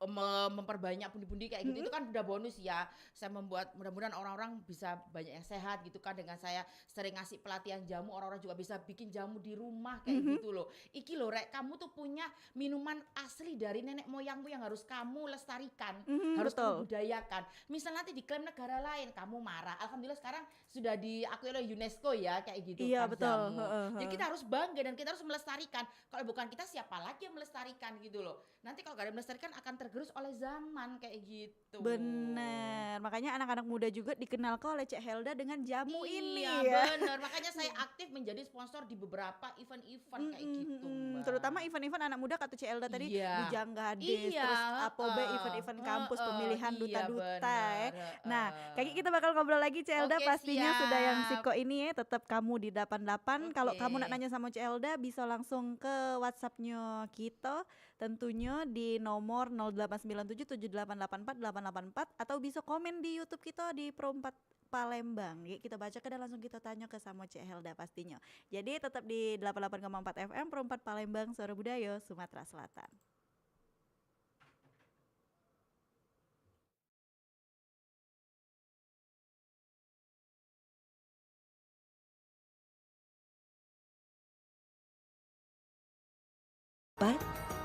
Speaker 2: memperbanyak pundi-pundi kayak gitu. Itu kan udah bonus ya. Saya membuat, mudah-mudahan orang-orang bisa banyak yang sehat gitu kan, dengan saya sering ngasih pelatihan jamu, orang-orang juga bisa bikin jamu di rumah kayak gitu loh. Iki loh Rek, kamu tuh punya minuman asli dari nenek moyangmu yang harus kamu lestarikan, harus
Speaker 1: Betul.
Speaker 2: kamu budayakan. Misal nanti diklaim negara lain, kamu marah. Alhamdulillah sekarang sudah diakui oleh UNESCO ya kayak gitu
Speaker 1: Iya,
Speaker 2: kan
Speaker 1: betul.
Speaker 2: jamu. Jadi kita harus bangga dan kita harus melestarikan. Kalau bukan kita, siapa lagi yang melestarikan gitu loh. Nanti kalau gak ada yang melestarikan akan tergerus oleh zaman kayak gitu.
Speaker 1: Bener, makanya anak-anak muda juga dikenalkan oleh Cek Helda dengan jamu ini
Speaker 2: Iya,
Speaker 1: ya.
Speaker 2: bener. Makanya saya aktif menjadi sponsor di beberapa event-event kayak gitu, Mbak.
Speaker 1: Terutama event-event anak muda kata Cek Helda tadi,
Speaker 2: Iya.
Speaker 1: Bujang Gadis,
Speaker 2: Iya,
Speaker 1: terus Apobe
Speaker 2: heeh,
Speaker 1: event-event kampus,
Speaker 2: heeh,
Speaker 1: pemilihan
Speaker 2: iya,
Speaker 1: duta-duta ya.
Speaker 2: bener,
Speaker 1: Nah,
Speaker 2: heeh.
Speaker 1: kayaknya kita bakal ngobrol lagi Cek Helda,
Speaker 2: Oke,
Speaker 1: pastinya sudah yang
Speaker 2: siap.
Speaker 1: Siko ini ya, tetap kamu di 88. Kalau kamu nak
Speaker 2: Oke.
Speaker 1: nanya sama Cek Helda, bisa langsung ke WhatsApp-nya kita, tentunya di nomor 08977884 atau bisa komen di YouTube kita di Pro 4 Palembang. Yuk kita baca dan langsung kita tanya ke sama Cek Helda pastinya. Jadi tetap di 88,4 FM Pro 4 Palembang, Suara Budaya, Sumatera Selatan.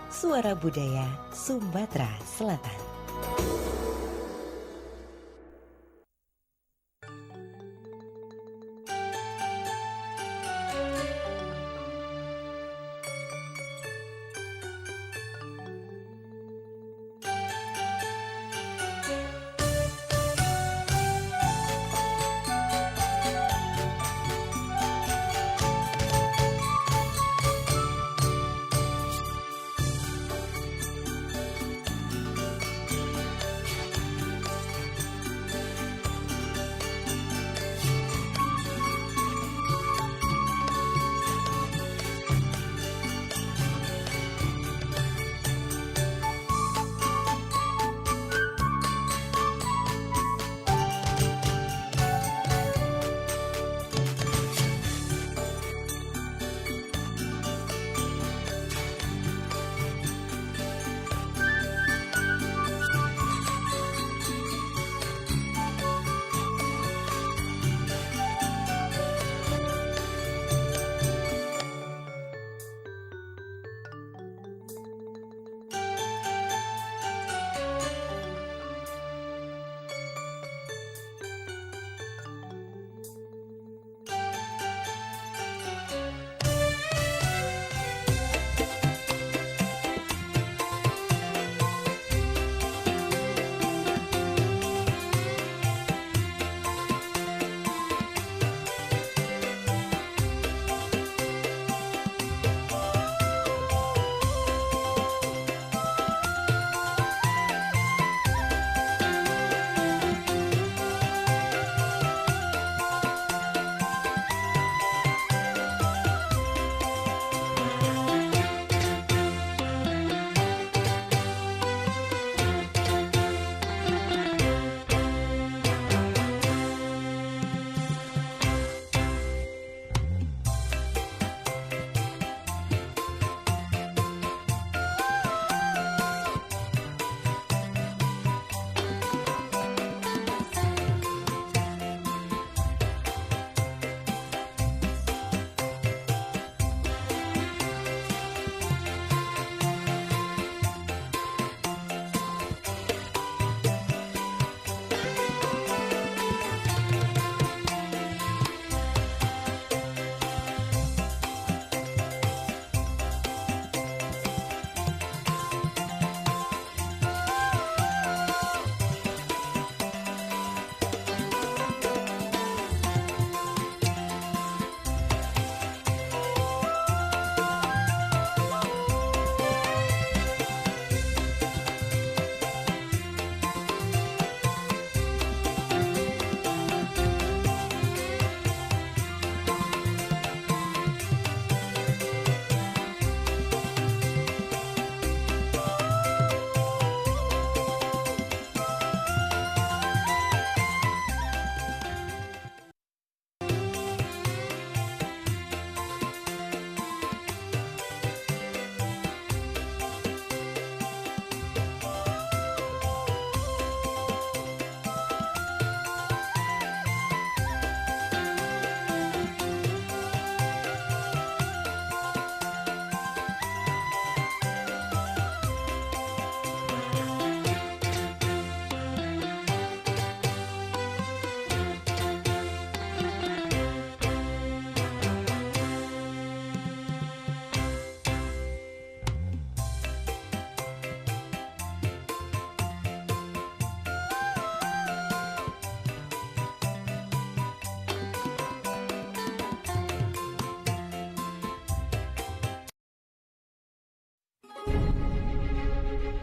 Speaker 3: Suara Budaya Sumatera Selatan.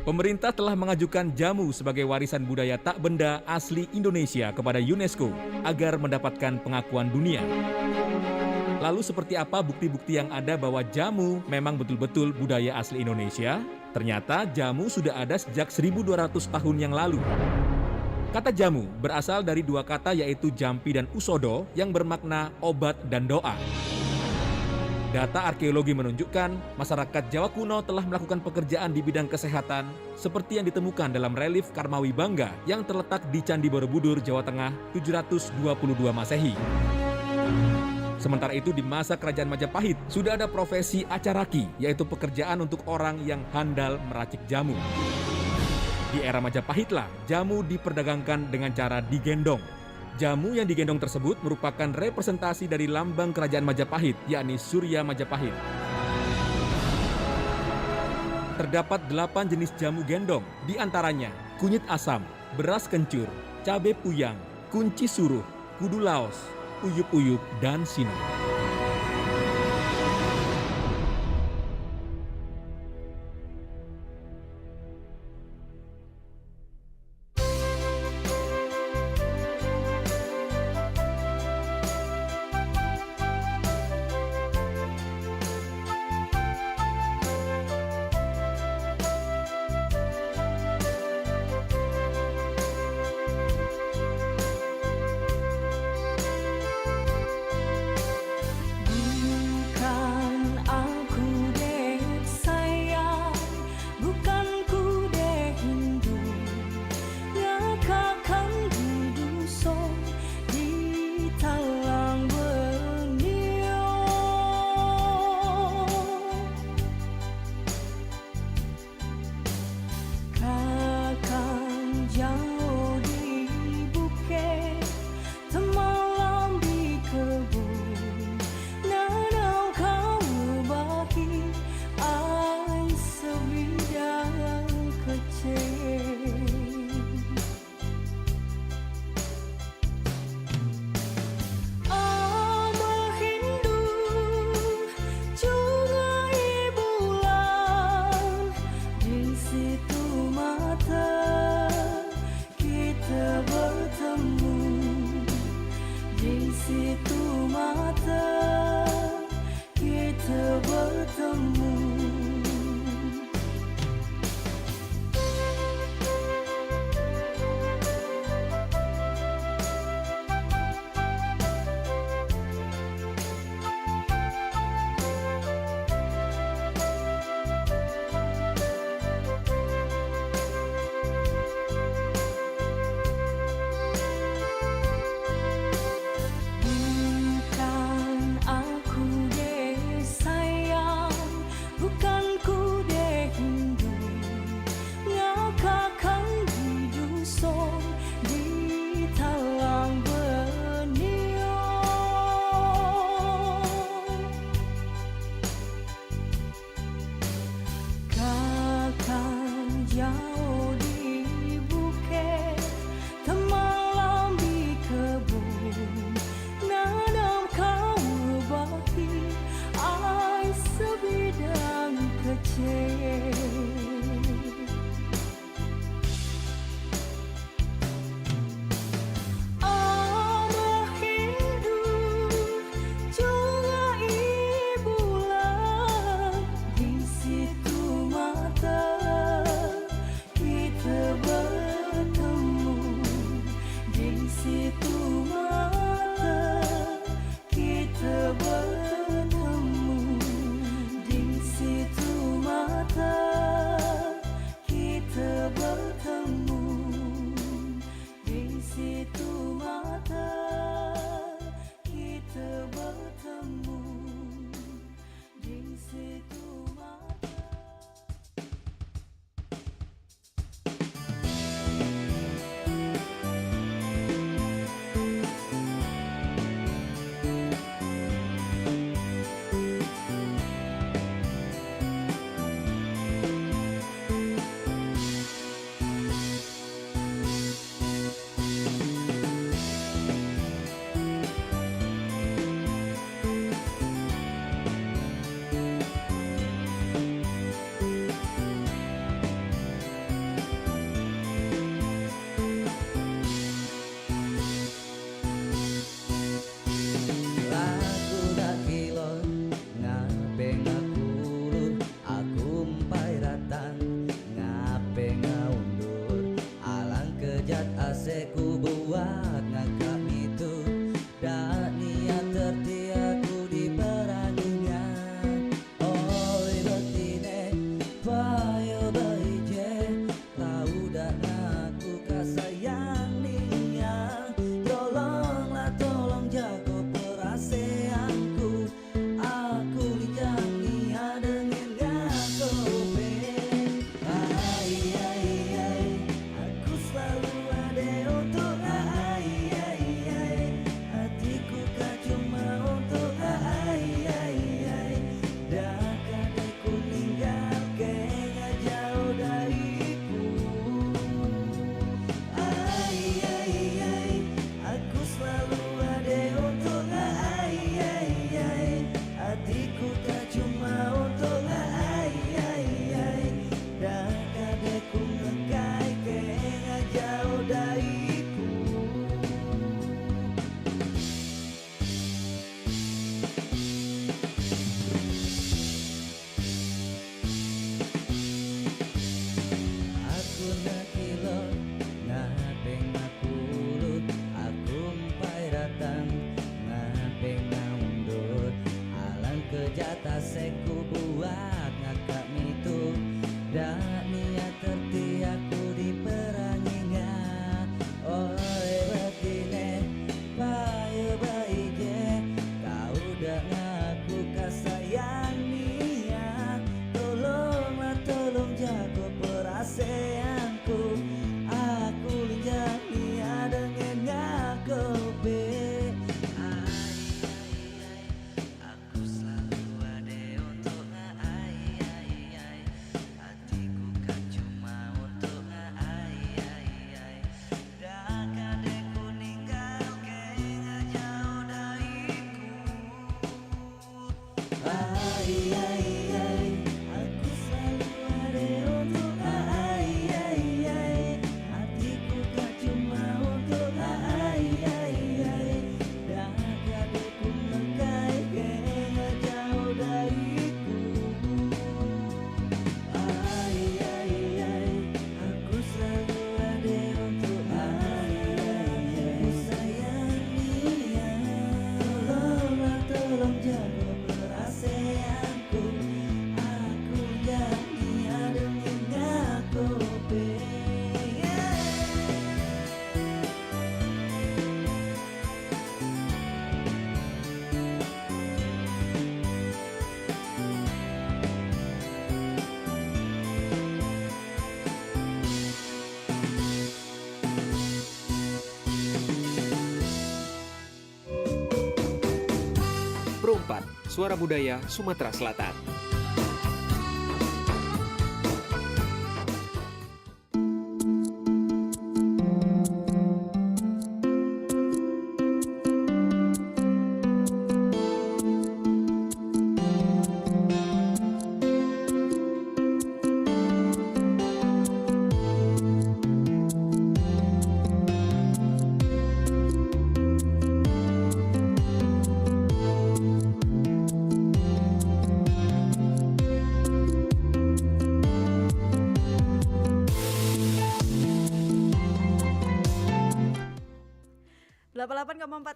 Speaker 4: Pemerintah telah mengajukan jamu sebagai warisan budaya tak benda asli Indonesia kepada UNESCO agar mendapatkan pengakuan dunia. Lalu seperti apa bukti-bukti yang ada bahwa jamu memang betul-betul budaya asli Indonesia? Ternyata jamu sudah ada sejak 1200 tahun yang lalu. Kata jamu berasal dari dua kata yaitu jampi dan usodo yang bermakna obat dan doa. Data arkeologi menunjukkan masyarakat Jawa kuno telah melakukan pekerjaan di bidang kesehatan seperti yang ditemukan dalam relief Karmawi Bangga yang terletak di Candi Borobudur, Jawa Tengah 722 Masehi. Sementara itu di masa Kerajaan Majapahit sudah ada profesi acaraki, yaitu pekerjaan untuk orang yang handal meracik jamu. Di era Majapahitlah jamu diperdagangkan dengan cara digendong. Jamu yang digendong tersebut merupakan representasi dari lambang Kerajaan Majapahit, yakni Surya Majapahit. Terdapat 8 jenis jamu gendong, di antaranya kunyit asam, beras kencur, cabai puyang, kunci suruh, kudu laos, uyuk-uyuk, dan sinong.
Speaker 5: cat aseku buat ngakak itu dan niat tertiaku di perangingan. Oi betine payo baije tahu dah ngaku kasayang nia. Tolonglah tolong jago perasaanku, aku lijang nia dengan ngakope. Ai ai ai aku selalu ada untuk ai ai ai hatiku tak cuma untuk ai ai ai dah kadeku ninggalkan jauh dariku. Ai ai ai aku selalu ada untuk ai ai ai hatiku tak cuma untuk ai ai ai dah kadeku ngekaikan jauh dariku. Aku nak kilo ngapeng aku urut, aku empai datang ngapeng ngaundut. Alang kejata seku buat ngakak mitu dak niat terti aku di perangingan. Oi betine payo baije kau dah ngaku kasayang nia. Tolonglah tolong jago perasaanku, aku linjak nia dengan ngakope. Aku selalu ada untuk ai ai ai hatiku kan cuma untuk ai ai ai dah kadeku ninggalkan jauh dariku. Ai ai ai aku selalu ada untuk ai ai ai hatiku kan cuma untuk ai ai ai dah kadeku ninggalkan jauh dariku. Ai ai ai aku selalu ada untuk ai ai ai sayang dia. Tolonglah tolong jaga perasaanku, aku jadi dengan ngakope.
Speaker 6: Perompak, Suara Budaya Sumatera Selatan.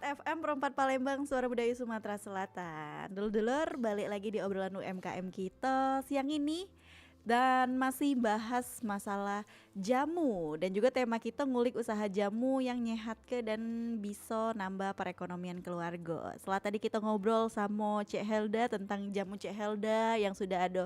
Speaker 1: FM Perompak Palembang, Suara Budaya Sumatera Selatan. Dulur-dulur, balik lagi di obrolan UMKM kita siang ini. Dan masih bahas masalah jamu. Dan juga tema kita ngulik usaha jamu yang nyehat ke dan bisa nambah perekonomian keluarga. Setelah tadi kita ngobrol sama Cek Helda tentang jamu Cek Helda yang sudah ada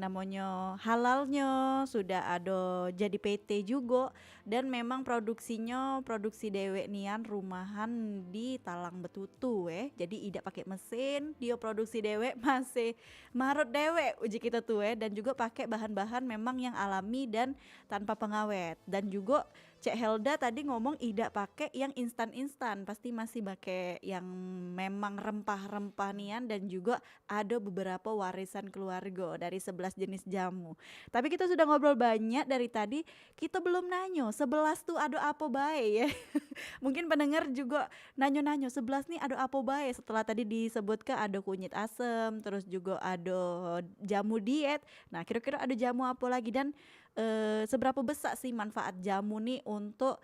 Speaker 1: namanya halalnya, sudah ada jadi PT juga, dan memang produksinya produksi dewek nian rumahan di Talang Betutu jadi tidak pakai mesin, dia produksi dewek masih marut dewek uji kita tuh dan juga pakai bahan-bahan memang yang alami dan tanpa pengawet. Dan juga Cek Helda tadi ngomong tidak pakai yang instan-instan, pasti masih pakai yang memang rempah-rempah nian, dan juga ada beberapa warisan keluarga dari 11 jenis jamu. Tapi kita sudah ngobrol banyak dari tadi, kita belum nanyo 11 tuh ada apa bae ya. Mungkin pendengar juga nanyo-nanyo 11 nih ada apa bae. Setelah tadi disebutkan ada kunyit asem, terus juga ada jamu diet. Nah, kira-kira ada jamu apa lagi, dan seberapa besar sih manfaat jamu nih untuk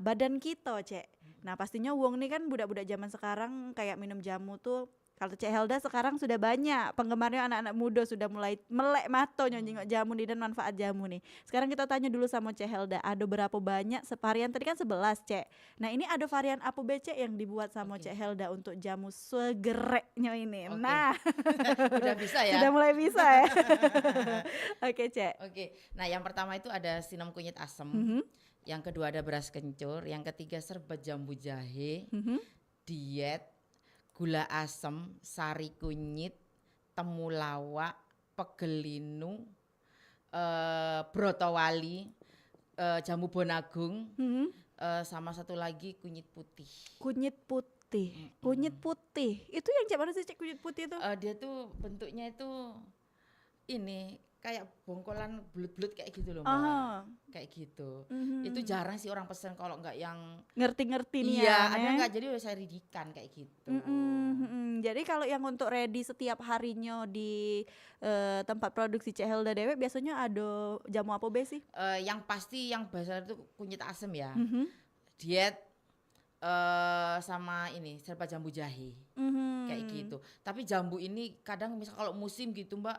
Speaker 1: badan kita, Cek. Nah, pastinya wong nih kan budak-budak zaman sekarang kayak minum jamu tuh. Kalau Cek Helda sekarang sudah banyak penggemarnya, anak-anak muda sudah mulai melek mata nyengok jamu nih dan manfaat jamu nih. Sekarang kita tanya dulu sama Cek Helda, ada berapa banyak varian, tadi kan 11, Cek. Nah, ini ada varian apa Cek yang dibuat sama Cek Helda untuk jamu segereknya ini.
Speaker 2: Oke.
Speaker 1: Nah,
Speaker 2: Udah bisa ya.
Speaker 1: sudah mulai bisa ya. Oke, Cek.
Speaker 2: Oke. Nah, yang pertama itu ada sinom kunyit asem.
Speaker 1: Mhm,
Speaker 2: Yang kedua ada beras kencur, yang ketiga serbat jambu jahe,
Speaker 1: mhm.
Speaker 2: diet, gula asem, sari kunyit, temulawak, pegelinu, brotowali, jambu bonagung,
Speaker 1: Mhm.
Speaker 2: sama satu lagi kunyit putih.
Speaker 1: Kunyit putih.
Speaker 2: Mm-mm.
Speaker 1: Kunyit putih. Itu yang Cek mana sih, Cek, kunyit putih itu?
Speaker 2: Dia tuh bentuknya itu ini kayak bongkolan bulut-bulut kayak gitu loh, Mbak.
Speaker 1: Ah.
Speaker 2: Kayak gitu.
Speaker 1: Mhm.
Speaker 2: Itu jarang sih orang pesen kalau nggak yang
Speaker 1: Ngerti-ngerti nih
Speaker 2: iya,
Speaker 1: ya.
Speaker 2: ada
Speaker 1: Nek.
Speaker 2: nggak jadi udah saya ridikan kayak gitu.
Speaker 1: Jadi kalau yang untuk ready setiap harinya di tempat produksi Cek Helda Dewe biasanya ada jamu apa be sih?
Speaker 2: Yang pasti yang biasa itu kunyit asem ya.
Speaker 1: Mhm.
Speaker 2: Diet sama ini serba jambu jahe
Speaker 1: Mhm.
Speaker 2: kayak gitu. Tapi jambu ini kadang misal kalau musim gitu Mbak,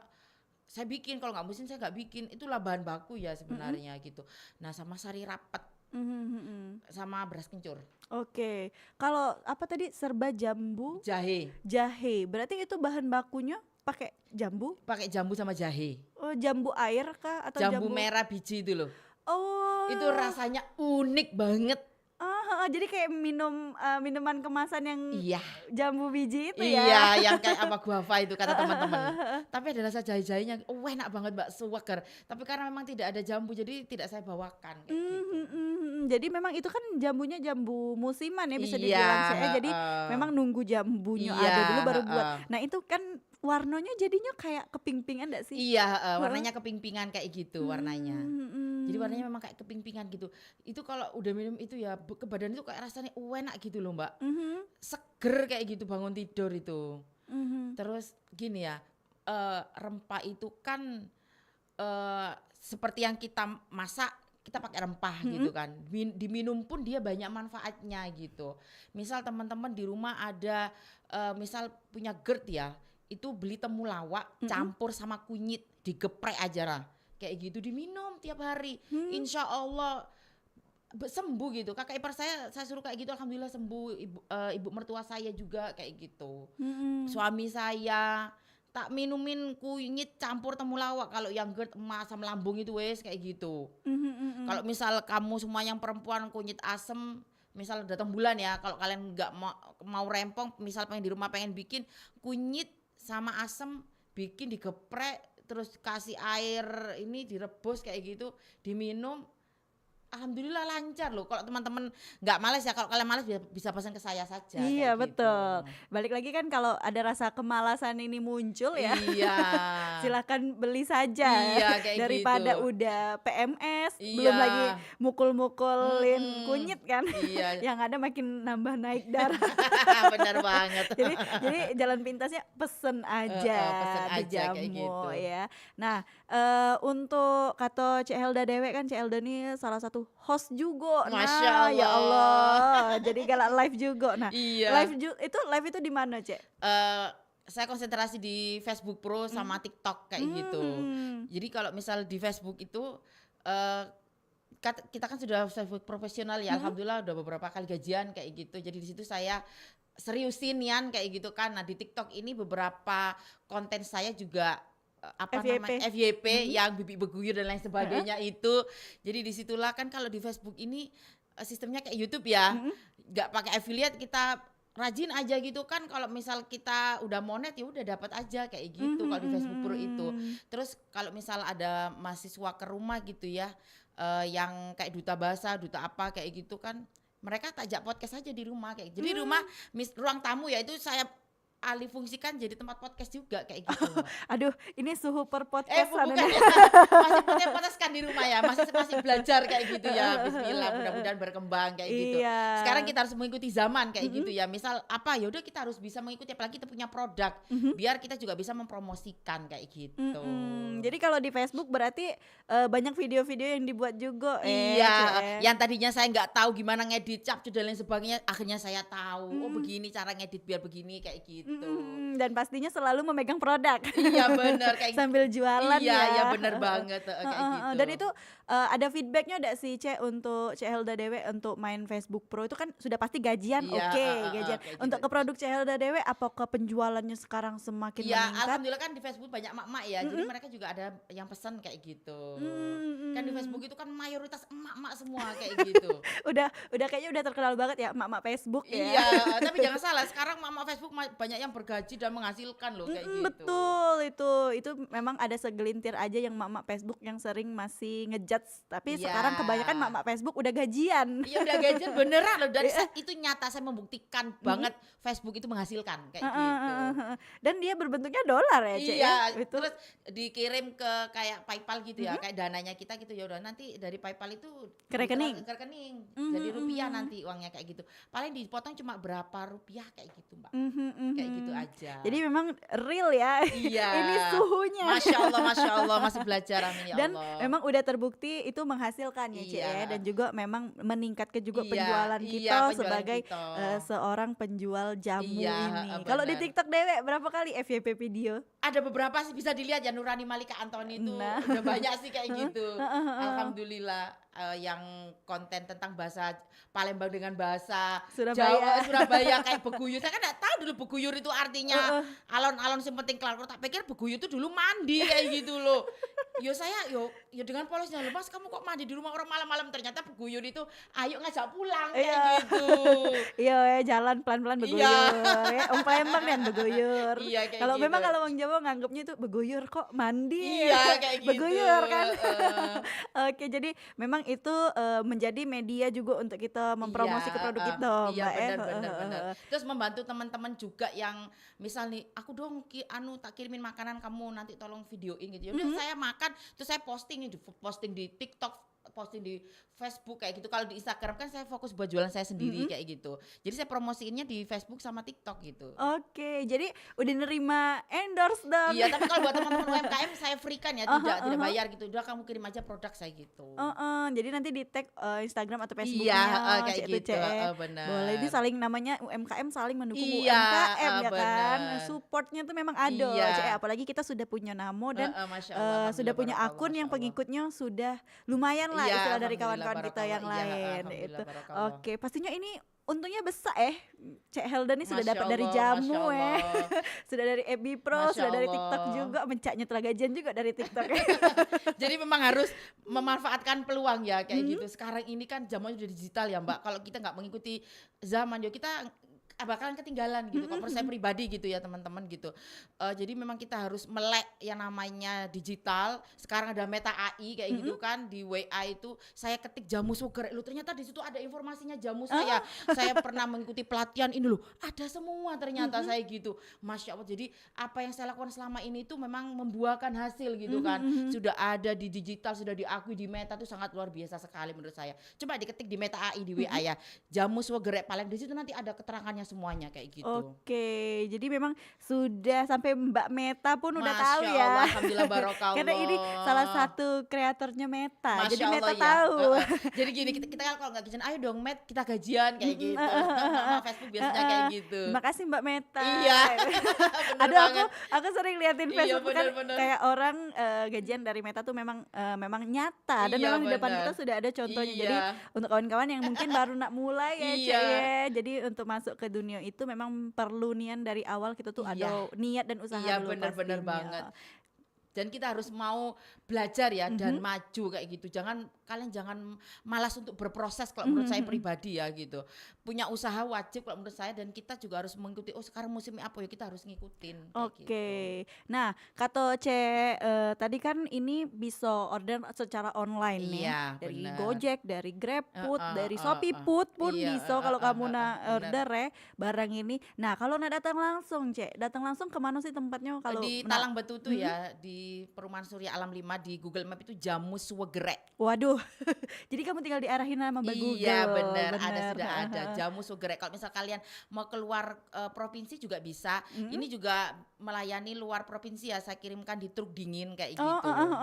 Speaker 2: saya bikin, kalau nggak musim saya nggak bikin. Itulah bahan baku ya sebenarnya gitu. Nah sama sari rapet
Speaker 1: Mhm.
Speaker 2: sama beras kencur,
Speaker 1: Oke. Kalau apa tadi serba jambu
Speaker 2: jahe.
Speaker 1: jahe. Berarti itu bahan bakunya pakai jambu?
Speaker 2: Pakai jambu sama jahe.
Speaker 1: Oh, jambu air kah atau
Speaker 2: Jambu merah biji itu loh.
Speaker 1: Oh.
Speaker 2: Itu rasanya unik banget.
Speaker 1: Jadi kayak minuman kemasan yang
Speaker 2: Iya.
Speaker 1: jambu biji itu ya.
Speaker 2: Iya, yang kayak apa guava itu kata teman-teman. Tapi ada rasa jahe-jahenya, enak banget Mbak, segar. Tapi karena memang tidak ada jambu, jadi tidak saya bawakan kayak gitu.
Speaker 1: Jadi memang itu kan jambunya jambu musiman ya bisa
Speaker 2: Iya,
Speaker 1: dibilang saya. Jadi
Speaker 2: heeh.
Speaker 1: memang nunggu jambunya
Speaker 2: Iya,
Speaker 1: ada dulu baru buat.
Speaker 2: heeh.
Speaker 1: Nah itu kan warnanya jadinya kayak keping-pingan enggak sih?
Speaker 2: Iya, warnanya keping-pingan kayak gitu warnanya.
Speaker 1: Hmm.
Speaker 2: Jadi warnanya memang kayak keping-pingan gitu. Itu kalau udah minum itu ya ke badan itu kayak rasanya enak gitu loh Mbak.
Speaker 1: Mhm,
Speaker 2: Seger kayak gitu bangun tidur itu.
Speaker 1: mhm.
Speaker 2: Terus gini ya, rempah itu kan seperti yang kita masak kita pakai rempah gitu kan. Diminum pun dia banyak manfaatnya gitu. Misal teman-teman di rumah ada misal punya GERD ya, itu beli temulawak campur sama kunyit digeprek aja lah. Kayak gitu diminum tiap hari. Insya Allah sembuh gitu. Kakak ipar saya suruh kayak gitu, alhamdulillah sembuh. Ibu mertua saya juga kayak gitu. Suami saya tak minumin kunyit campur temulawak. Kalau yang GERD asam lambung itu wes kayak gitu. Kalau misal kamu semua yang perempuan kunyit asem, misal datang bulan ya, kalau kalian nggak mau rempong, misal pengen di rumah pengen bikin kunyit sama asem, bikin digeprek, terus kasih air ini direbus kayak gitu, diminum. Alhamdulillah lancar loh. Kalau teman-teman nggak malas ya, kalau kalian malas bisa pesan ke saya saja.
Speaker 1: Iya
Speaker 2: kayak
Speaker 1: betul.
Speaker 2: gitu.
Speaker 1: Balik lagi kan kalau ada rasa kemalasan ini muncul ya,
Speaker 2: Iya.
Speaker 1: silakan beli saja.
Speaker 2: Iya, kayak
Speaker 1: Daripada
Speaker 2: gitu.
Speaker 1: udah PMS,
Speaker 2: Iya.
Speaker 1: belum lagi mukul-mukulin kunyit kan.
Speaker 2: Iya.
Speaker 1: Yang ada makin nambah naik darah.
Speaker 2: Benar banget.
Speaker 1: jadi jalan pintasnya pesen aja,
Speaker 2: Pesen
Speaker 1: di
Speaker 2: aja kayak
Speaker 1: jamu
Speaker 2: gitu.
Speaker 1: ya. Nah, untuk kata Cek Helda Dewe kan, Cek Helda nih salah satu host juga.
Speaker 2: Masya
Speaker 1: Nah, ya
Speaker 2: Allah.
Speaker 1: Allah. Jadi galak live juga. Nah,
Speaker 2: Iya.
Speaker 1: live itu di mana, Cek?
Speaker 2: Saya konsentrasi di Facebook Pro sama TikTok kayak gitu. Jadi kalau misal di Facebook itu kita kan sudah Facebook profesional ya, alhamdulillah udah beberapa kali gajian kayak gitu. Jadi di situ saya seriusin Yan kayak gitu kan. Nah di TikTok ini beberapa konten saya juga
Speaker 1: FYP.
Speaker 2: FYP yang bibik beguyur dan lain sebagainya itu. Jadi disitulah kan kalau di Facebook ini sistemnya kayak YouTube ya, nggak pakai affiliate, kita rajin aja gitu kan. Kalau misal kita udah monet ya udah dapat aja kayak gitu kalau di Facebook Pro itu. Terus kalau misal ada mahasiswa ke rumah gitu ya, yang kayak duta bahasa, duta apa kayak gitu kan, mereka tajak podcast aja di rumah kayak. Jadi rumah ruang tamu ya itu saya alih fungsikan jadi tempat podcast juga kayak gitu.
Speaker 1: Aduh, ini suhu per podcast
Speaker 2: Bukan
Speaker 1: nih.
Speaker 2: ya. Masih podcast kan di rumah ya, masih belajar kayak gitu ya. Bismillah, mudah-mudahan berkembang kayak gitu.
Speaker 1: Iya.
Speaker 2: Sekarang kita harus mengikuti zaman kayak gitu ya. Misal apa ya udah kita harus bisa mengikuti, apalagi kita punya produk biar kita juga bisa mempromosikan kayak gitu.
Speaker 1: Jadi kalau di Facebook berarti banyak video-video yang dibuat juga
Speaker 2: Iya,
Speaker 1: Ce.
Speaker 2: yang tadinya saya nggak tahu gimana ngedit capcut dan lain sebagainya, akhirnya saya tahu. Oh begini cara ngedit biar begini kayak gitu.
Speaker 1: Dan pastinya selalu memegang produk.
Speaker 2: Iya benar kayak
Speaker 1: sambil jualan
Speaker 2: iya,
Speaker 1: ya.
Speaker 2: iya benar banget kayak gitu.
Speaker 1: Dan itu ada feedbacknya enggak sih Ce untuk Ce Helda Dewe untuk main Facebook Pro itu kan sudah pasti gajian,
Speaker 2: Iya,
Speaker 1: oke, gajian.
Speaker 2: kayak
Speaker 1: Untuk
Speaker 2: gitu.
Speaker 1: ke produk Ce Helda Dewe apakah penjualannya sekarang semakin
Speaker 2: Ya
Speaker 1: meningkat?
Speaker 2: alhamdulillah kan di Facebook banyak emak-emak ya, jadi mereka juga ada yang pesan kayak gitu. Kan di Facebook itu kan mayoritas emak-emak semua kayak gitu.
Speaker 1: Udah kayaknya udah terkenal banget ya emak-emak Facebook ya.
Speaker 2: Iya, tapi jangan salah, sekarang emak-emak Facebook banyak yang bergaji dan menghasilkan loh kayak gitu.
Speaker 1: Betul itu memang ada segelintir aja yang emak-emak Facebook yang sering masih ngejudge, tapi
Speaker 2: Iya.
Speaker 1: sekarang kebanyakan emak-emak Facebook udah gajian.
Speaker 2: Iya udah gajian beneran loh, dan itu nyata, saya membuktikan banget Facebook itu menghasilkan kayak gitu.
Speaker 1: Dan dia berbentuknya dolar ya, Ce
Speaker 2: Iya,
Speaker 1: ya. Itu
Speaker 2: terus dikirim ke kayak PayPal gitu ya, kayak dananya kita gitu ya udah, nanti dari PayPal itu
Speaker 1: Ke rekening?
Speaker 2: ke rekening, jadi rupiah nanti uangnya kayak gitu. Paling dipotong cuma berapa rupiah kayak gitu Mbak, kayak gitu aja.
Speaker 1: Jadi memang real ya.
Speaker 2: iya.
Speaker 1: Ini suhunya.
Speaker 2: Masya Allah masih belajar, amin ya
Speaker 1: Dan
Speaker 2: Allah.
Speaker 1: memang udah terbukti itu menghasilkan ya, Ce
Speaker 2: Iya.
Speaker 1: ya. Dan juga memang meningkatkan juga
Speaker 2: Iya,
Speaker 1: penjualan
Speaker 2: iya,
Speaker 1: kita
Speaker 2: penjualan
Speaker 1: sebagai
Speaker 2: kita.
Speaker 1: Seorang penjual jamu
Speaker 2: Iya,
Speaker 1: ini. Kalau di
Speaker 2: benar.
Speaker 1: TikTok Dewe berapa kali FYP video?
Speaker 2: Ada beberapa sih bisa dilihat ya, Nurani Malika Antoni itu
Speaker 1: Nah.
Speaker 2: udah banyak sih kayak gitu. Alhamdulillah yang konten tentang bahasa Palembang dengan bahasa
Speaker 1: Surabaya.
Speaker 2: Surabaya kayak beguyur. Saya kan enggak tahu dulu beguyur itu artinya alon-alon sing penting kelar. Tak pikir beguyur itu dulu mandi kayak gitu loh. Yo dengan polosnya, loh Mas kamu kok mandi di rumah orang malam-malam, ternyata beguyur itu ayo ngajak pulang kayak
Speaker 1: Iya.
Speaker 2: gitu.
Speaker 1: Iya ya, jalan pelan-pelan beguyur ya. Om Palembang kan beguyur.
Speaker 2: Iya, kayak
Speaker 1: Kalau
Speaker 2: gitu.
Speaker 1: memang kalau Bang Jawa nganggapnya itu beguyur kok mandi.
Speaker 2: Iya kayak gitu.
Speaker 1: Beguyur kan.
Speaker 2: Heeh.
Speaker 1: Oke, jadi memang itu menjadi media juga untuk kita mempromosi ke produk kita,
Speaker 2: iya
Speaker 1: Mbak ya.
Speaker 2: benar. Terus membantu teman-teman juga yang misal nih, aku dong tak kirimin makanan kamu, nanti tolong videoin gitu. Ya udah saya makan, terus saya posting di TikTok, posting di Facebook kayak gitu. Kalau di Instagram kan saya fokus buat jualan saya sendiri kayak gitu. Jadi saya promosiinnya di Facebook sama TikTok gitu.
Speaker 1: Oke, jadi udah nerima endorse dong.
Speaker 2: Iya, tapi kalau buat teman-teman UMKM saya free kan ya, tidak bayar gitu. Udah kamu kirim aja produk saya gitu.
Speaker 1: Jadi nanti di tag Instagram atau Facebooknya.
Speaker 2: Iya, kayak
Speaker 1: Cek tuh,
Speaker 2: gitu.
Speaker 1: Cek.
Speaker 2: Benar.
Speaker 1: Boleh, ini saling namanya UMKM saling mendukung
Speaker 2: Iya,
Speaker 1: UMKM ya kan.
Speaker 2: benar.
Speaker 1: Supportnya tuh memang ada.
Speaker 2: Iya.
Speaker 1: Cek, apalagi kita sudah punya Namo dan
Speaker 2: Masya Allah,
Speaker 1: sudah punya
Speaker 2: alhamdulillah,
Speaker 1: akun yang
Speaker 2: Masya Allah.
Speaker 1: pengikutnya sudah lumayan lah
Speaker 2: Iya,
Speaker 1: istilah dari
Speaker 2: alhamdulillah,
Speaker 1: kawan-kawan kita yang
Speaker 2: barakallah. Iya,
Speaker 1: lain
Speaker 2: alhamdulillah,
Speaker 1: itu.
Speaker 2: barakallah.
Speaker 1: Oke, pastinya ini untungnya besar Cek Helda nih sudah
Speaker 2: Masya
Speaker 1: dapat dari
Speaker 2: Allah,
Speaker 1: jamu
Speaker 2: Masya
Speaker 1: ya.
Speaker 2: Allah.
Speaker 1: Sudah dari FB Pro,
Speaker 2: Masya
Speaker 1: sudah dari TikTok
Speaker 2: Allah.
Speaker 1: juga, mencaknya telah gajian juga dari TikTok.
Speaker 2: Jadi memang harus memanfaatkan peluang ya kayak gitu. Sekarang ini kan zamannya udah digital ya Mbak. Kalau kita nggak mengikuti zaman kita bakalan ketinggalan gitu. Kalau menurut saya pribadi gitu ya teman-teman gitu. Jadi memang kita harus melek yang namanya digital. Sekarang ada Meta AI kayak gitu kan, di WA itu saya ketik jamu sugar. Loh ternyata di situ ada informasinya jamu saya. Saya pernah mengikuti pelatihan ini loh. Ada semua ternyata saya gitu. Masya Allah. Jadi apa yang saya lakukan selama ini tuh memang membuahkan hasil gitu kan. Sudah ada di digital, sudah diakui di Meta tuh sangat luar biasa sekali menurut saya. Coba diketik di Meta AI di WA ya. Jamu sugar paling di situ nanti ada keterangannya semuanya kayak gitu.
Speaker 1: Oke, jadi memang sudah sampai Mbak Meta pun udah
Speaker 2: Masya
Speaker 1: tahu ya.
Speaker 2: Allah, alhamdulillah barokallah.
Speaker 1: Karena ini salah satu kreatornya Meta.
Speaker 2: Masya
Speaker 1: Jadi
Speaker 2: Allah,
Speaker 1: Meta
Speaker 2: ya.
Speaker 1: tahu.
Speaker 2: Jadi gini, kita kan kalau nggak gajian, ayo dong Met, kita gajian kayak gitu. Sama Facebook biasanya kayak gitu.
Speaker 1: Terima kasih Mbak Meta.
Speaker 2: Iya. Bener
Speaker 1: Aduh
Speaker 2: banget.
Speaker 1: aku sering liatin
Speaker 2: Iya,
Speaker 1: Facebook kan
Speaker 2: bener.
Speaker 1: kayak orang gajian dari Meta tuh memang nyata dan
Speaker 2: Iya,
Speaker 1: memang di depan
Speaker 2: bener.
Speaker 1: kita sudah ada contohnya.
Speaker 2: Iya.
Speaker 1: Jadi untuk kawan-kawan yang mungkin baru nak mulai ya,
Speaker 2: Iya.
Speaker 1: Cek ya. Jadi untuk masuk ke dunia itu memang perlu niat dari awal, kita tuh
Speaker 2: Iya.
Speaker 1: ada niat dan usaha
Speaker 2: Iya,
Speaker 1: dulu
Speaker 2: bener-bener
Speaker 1: pastinya.
Speaker 2: banget. Dan kita harus mau belajar ya dan maju kayak gitu. Kalian jangan malas untuk berproses kalau menurut saya pribadi ya gitu. Punya usaha wajib kalau menurut saya, dan kita juga harus mengikuti. Oh sekarang musimnya apa ya, kita harus ngikutin.
Speaker 1: Oke. Nah, kata tadi kan ini bisa order secara online nih.
Speaker 2: Iya,
Speaker 1: Dari
Speaker 2: bener.
Speaker 1: Gojek, dari GrabFood, dari
Speaker 2: Heeh,
Speaker 1: Shopee Food pun
Speaker 2: iya,
Speaker 1: bisa kalau kamu
Speaker 2: bener.
Speaker 1: order ya barang ini. Nah, kalau datang langsung, datang langsung kemana sih tempatnya kalau
Speaker 2: Di Talang Betutu ya, di Perumahan Surya Alam 5 di Google Map itu Jamu Suwegerek.
Speaker 1: Waduh. Jadi kamu tinggal diarahin sama Mbak Google.
Speaker 2: Iya benar, sudah ada Jamu Suwegerek. Kalau misal kalian mau keluar provinsi juga bisa. Ini juga melayani luar provinsi ya, saya kirimkan di truk dingin kayak gitu.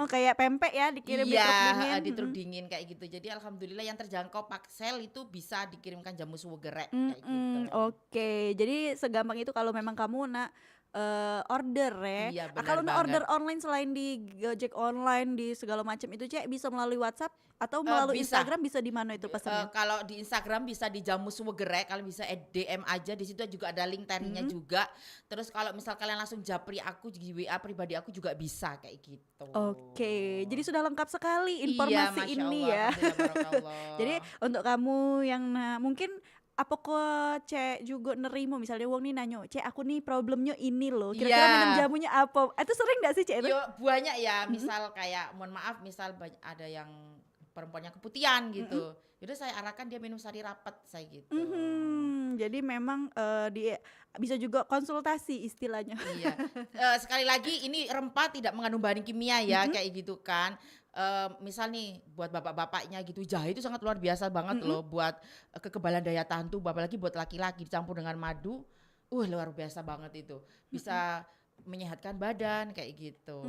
Speaker 1: Kayak pempek ya dikirim di truk dingin.
Speaker 2: Iya, di truk dingin kayak gitu. Jadi alhamdulillah yang terjangkau Paksel itu bisa dikirimkan Jamu Suwegerek kayak gitu.
Speaker 1: Oke, jadi segampang itu kalau memang kamu order ya.
Speaker 2: Iya, benar
Speaker 1: Kalau
Speaker 2: banget.
Speaker 1: order online selain di Gojek online di segala macam itu bisa melalui WhatsApp atau melalui
Speaker 2: bisa.
Speaker 1: Instagram, bisa di mana itu pesannya?
Speaker 2: Kalau di Instagram bisa di Jamu Suwegerek, kalian bisa DM aja, di situ juga ada link tarinya juga. Terus kalau misal kalian langsung japri aku di WA pribadi aku juga bisa kayak gitu.
Speaker 1: Oke, jadi sudah lengkap sekali
Speaker 2: Iya,
Speaker 1: informasi
Speaker 2: Masya
Speaker 1: ini
Speaker 2: Allah,
Speaker 1: ya.
Speaker 2: alhamdulillah, barakallah.
Speaker 1: Jadi untuk kamu yang mungkin apa kok Cek juga nerimo misalnya wong nih nanyo, Cek aku nih problemnya ini loh, kira-kira
Speaker 2: Iya.
Speaker 1: minum jamunya apa? Itu sering gak sih Cek?
Speaker 2: Yo banyak ya, misal kayak mohon maaf, misal ada yang perempuannya keputihan gitu. Yaudah saya arahkan dia minum sari rapat saya gitu.
Speaker 1: Jadi memang dia bisa juga konsultasi istilahnya.
Speaker 2: Iya. Sekali lagi ini rempah tidak mengandung bahan kimia ya, kayak gitu kan. Misal nih buat bapak-bapaknya gitu, jahe itu sangat luar biasa banget loh buat kekebalan daya tahan tubuh, apalagi buat laki-laki dicampur dengan madu. Luar biasa banget itu. Bisa menyehatkan badan kayak gitu.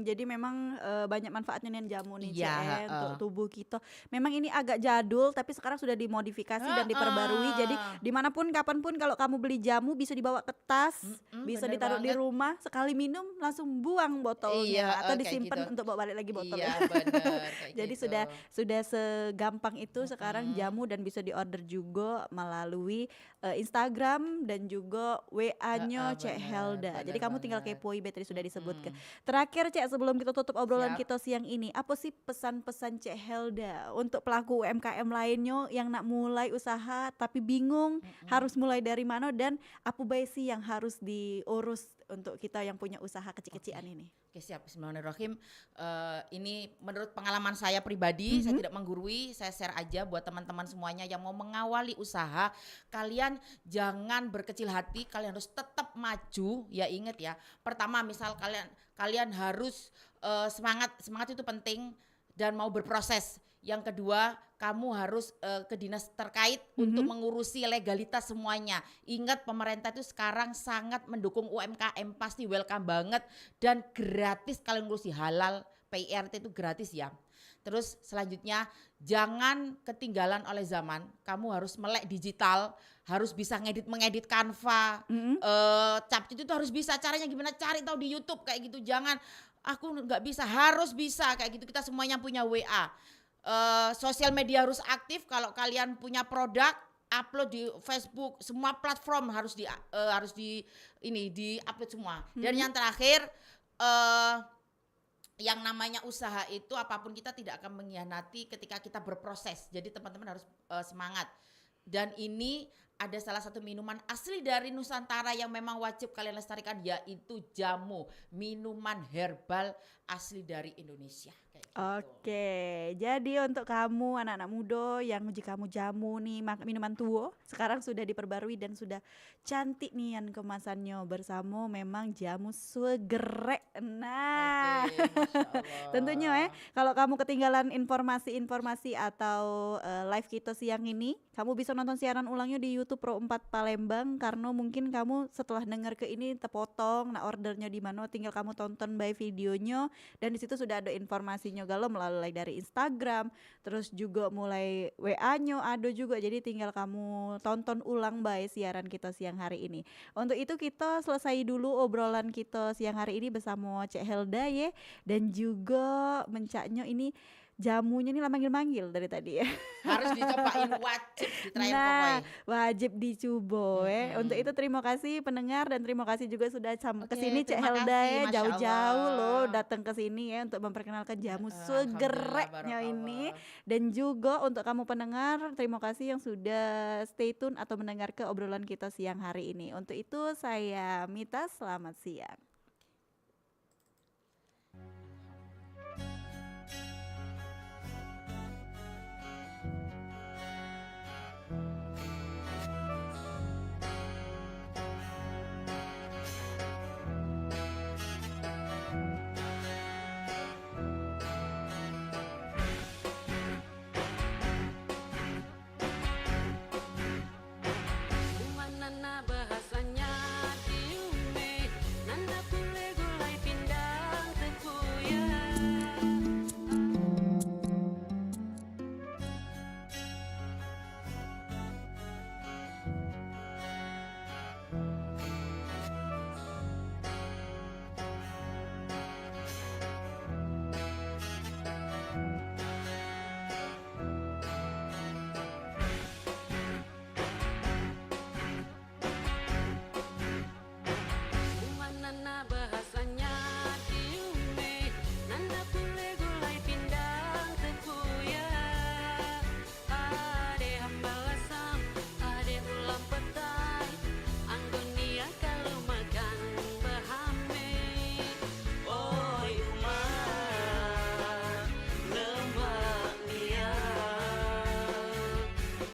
Speaker 1: Jadi memang banyak manfaatnya nih jamu nih
Speaker 2: Iya,
Speaker 1: Cek untuk tubuh kita. Memang ini agak jadul tapi sekarang sudah dimodifikasi dan diperbarui. Jadi dimanapun kapanpun kalau kamu beli jamu bisa dibawa ke tas, bisa
Speaker 2: bener
Speaker 1: ditaruh di
Speaker 2: banget.
Speaker 1: rumah, sekali minum langsung buang botolnya
Speaker 2: Iya,
Speaker 1: atau
Speaker 2: kayak
Speaker 1: disimpan
Speaker 2: gitu.
Speaker 1: untuk bawa balik lagi botolnya.
Speaker 2: Iya benar kayak
Speaker 1: Jadi
Speaker 2: gitu.
Speaker 1: sudah segampang itu sekarang jamu, dan bisa diorder juga melalui Instagram dan juga WA-nya Cek
Speaker 2: bener,
Speaker 1: Helda. Jadi
Speaker 2: bener
Speaker 1: kamu tinggal
Speaker 2: banget.
Speaker 1: kepoin, tadi sudah disebutkan. Terakhir Cek, sebelum kita tutup obrolan
Speaker 2: Siap.
Speaker 1: kita siang ini, apa sih pesan-pesan Cek Helda untuk pelaku UMKM lainnya yang nak mulai usaha tapi bingung harus mulai dari mana, dan apa baik sih yang harus diurus untuk kita yang punya usaha kecil-kecilan ini?
Speaker 2: Oke, siap. Bismillahirrahmanirrahim. Ini menurut pengalaman saya pribadi, saya tidak menggurui, saya share aja buat teman-teman semuanya yang mau mengawali usaha. Kalian jangan berkecil hati, kalian harus tetap maju. Ya ingat ya, pertama misal kalian harus semangat itu penting dan mau berproses. Yang kedua, kamu harus ke dinas terkait untuk mengurusi legalitas semuanya. Ingat, pemerintah itu sekarang sangat mendukung UMKM, pasti welcome banget dan gratis. Kalian ngurusi halal, PIRT itu gratis ya. Terus selanjutnya, jangan ketinggalan oleh zaman. Kamu harus melek digital, harus bisa mengedit Canva, Capcut itu harus bisa. Caranya gimana? Cari tahu di YouTube kayak gitu. Jangan aku nggak bisa, harus bisa kayak gitu. Kita semuanya punya WA. Sosial media harus aktif. Kalau kalian punya produk, upload di Facebook, semua platform harus di upload semua. Dan yang terakhir, yang namanya usaha itu apapun kita tidak akan mengkhianati ketika kita berproses. Jadi teman-teman harus semangat. Dan ini ada salah satu minuman asli dari Nusantara yang memang wajib kalian lestarikan, yaitu jamu, minuman herbal asli dari Indonesia. Kayak gitu.
Speaker 1: Oke, jadi untuk kamu anak-anak muda yang jika kamu jamu nih minuman tua, sekarang sudah diperbarui dan sudah cantik nih yang kemasannya bersama memang Jamu Suwegerek. Nah,
Speaker 2: Oke, Masya Allah.
Speaker 1: tentunya kalau kamu ketinggalan informasi-informasi atau live kita siang ini, kamu bisa nonton siaran ulangnya di YouTube Pro 4 Palembang, karena mungkin kamu setelah dengar ke ini terpotong, nah ordernya di mana tinggal kamu tonton by videonya, dan di situ sudah ada informasinya galau melalui dari Instagram, terus juga mulai WA-nya ada juga, jadi tinggal kamu tonton ulang by siaran kita siang hari ini. Untuk itu kita selesai dulu obrolan kita siang hari ini bersama Cek Helda ya, dan juga mencaknya ini jamunya nih lah manggil-manggil dari tadi ya.
Speaker 2: Harus dicobain, wajib ditrain
Speaker 1: Nah,
Speaker 2: pokoknya.
Speaker 1: wajib dicoba ya.
Speaker 2: Mm-mm.
Speaker 1: Untuk itu terima kasih pendengar dan terima kasih juga sudah
Speaker 2: Oke,
Speaker 1: kesini Cek
Speaker 2: terima
Speaker 1: Helda
Speaker 2: kasih,
Speaker 1: ya,
Speaker 2: Masya
Speaker 1: jauh-jauh
Speaker 2: Allah.
Speaker 1: loh datang ke sini ya untuk memperkenalkan jamu
Speaker 2: Alhamdulillah,
Speaker 1: segereknya ini.
Speaker 2: barakallah.
Speaker 1: Dan juga untuk kamu pendengar, terima kasih yang sudah stay tune atau mendengar ke obrolan kita siang hari ini. Untuk itu saya Mita, selamat siang.